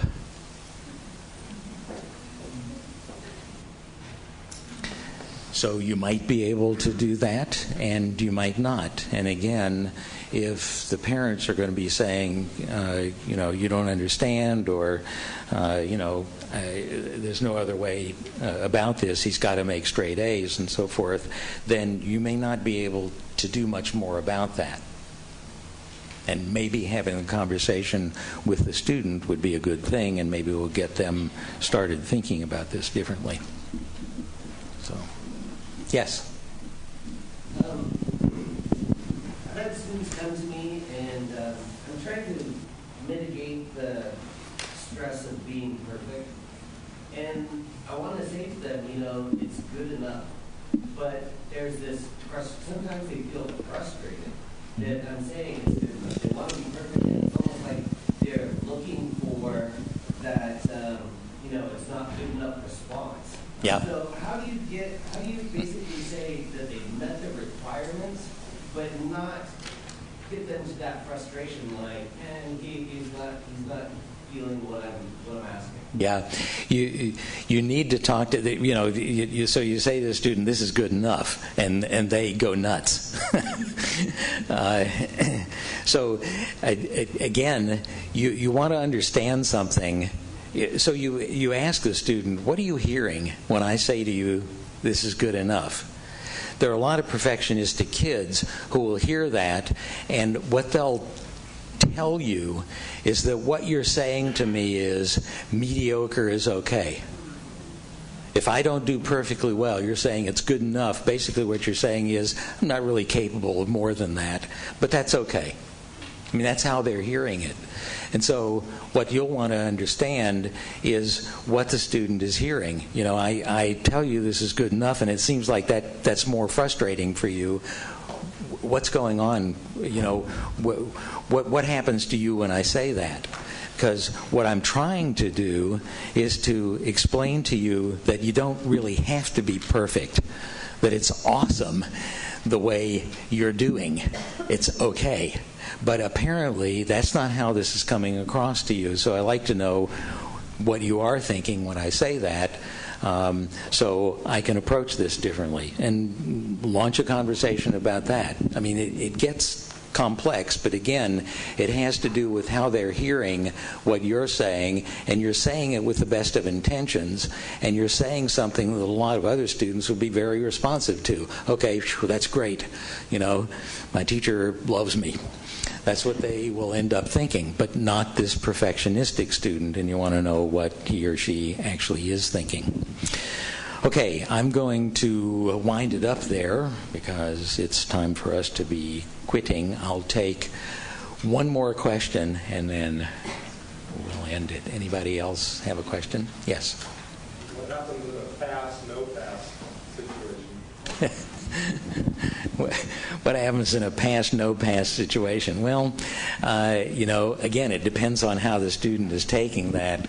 So you might be able to do that, and you might not. And again, if the parents are going to be saying, you don't understand, or, there's no other way about this, he's got to make straight A's and so forth, then you may not be able to do much more about that. And maybe having a conversation with the student would be a good thing, and maybe we'll get them started thinking about this differently. So, yes? I've had students come to me, and I'm trying to mitigate the stress of being perfect. And I want to say to them, it's good enough. But there's this, sometimes they feel frustrated that I'm saying it's good enough. They want to be perfect, and it's almost like they're looking for that, it's not good enough response. Yeah. So how do you basically say that they've met the requirements, but not get them to that frustration, like, and he's not feeling what I'm asking. Yeah, you need to talk to so you say to the student, "This is good enough," and they go nuts. So again, you want to understand something. So you ask the student, "What are you hearing when I say to you, this is good enough?" There are a lot of perfectionistic kids who will hear that, and what they'll tell you is that what you're saying to me is mediocre is okay. If I don't do perfectly well, you're saying it's good enough. Basically what you're saying is I'm not really capable of more than that, but that's okay. That's how they're hearing it. And so what you'll want to understand is what the student is hearing. I tell you this is good enough, and it seems like that's more frustrating for you. What's going on? What happens to you when I say that? Because what I'm trying to do is to explain to you that you don't really have to be perfect, that it's awesome the way you're doing. It's okay. But apparently, that's not how this is coming across to you. So I like to know what you are thinking when I say that, so I can approach this differently and launch a conversation about that. I mean, it gets complex, but again, it has to do with how they're hearing what you're saying, and you're saying it with the best of intentions, and you're saying something that a lot of other students would be very responsive to. Okay, that's great. You know, my teacher loves me. That's what they will end up thinking, but not this perfectionistic student, and you want to know what he or she actually is thinking. Okay, I'm going to wind it up there because it's time for us to be quitting. I'll take one more question and then we'll end it. Anybody else have a question? Yes. What happens in a pass, no pass situation? What happens in a pass, no pass situation? Well, you know, again, it depends on how the student is taking that.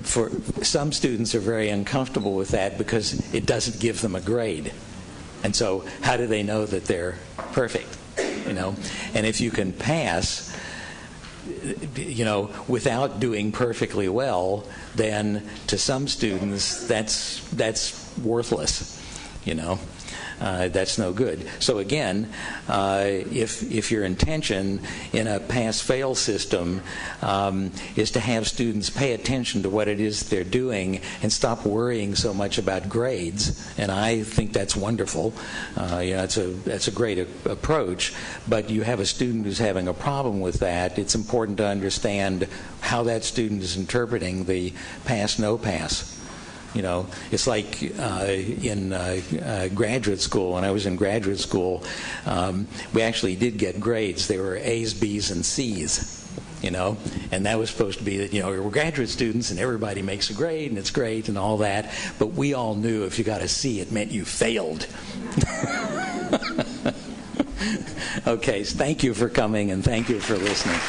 For some students are very uncomfortable with that because it doesn't give them a grade. And so how do they know that they're perfect? You know, and if you can pass, you know, without doing perfectly well, then to some students that's worthless, you know. That's no good. So again, if your intention in a pass-fail system is to have students pay attention to what it is they're doing and stop worrying so much about grades, and I think that's wonderful. You know, that's a great approach. But you have a student who's having a problem with that. It's important to understand how that student is interpreting the pass-no pass. You know, it's like in graduate school. When I was in graduate school, we actually did get grades. They were A's, B's, and C's, you know, and that was supposed to be that, you know, we're graduate students and everybody makes a grade and it's great and all that. But we all knew if you got a C, it meant you failed. Okay, so thank you for coming and thank you for listening.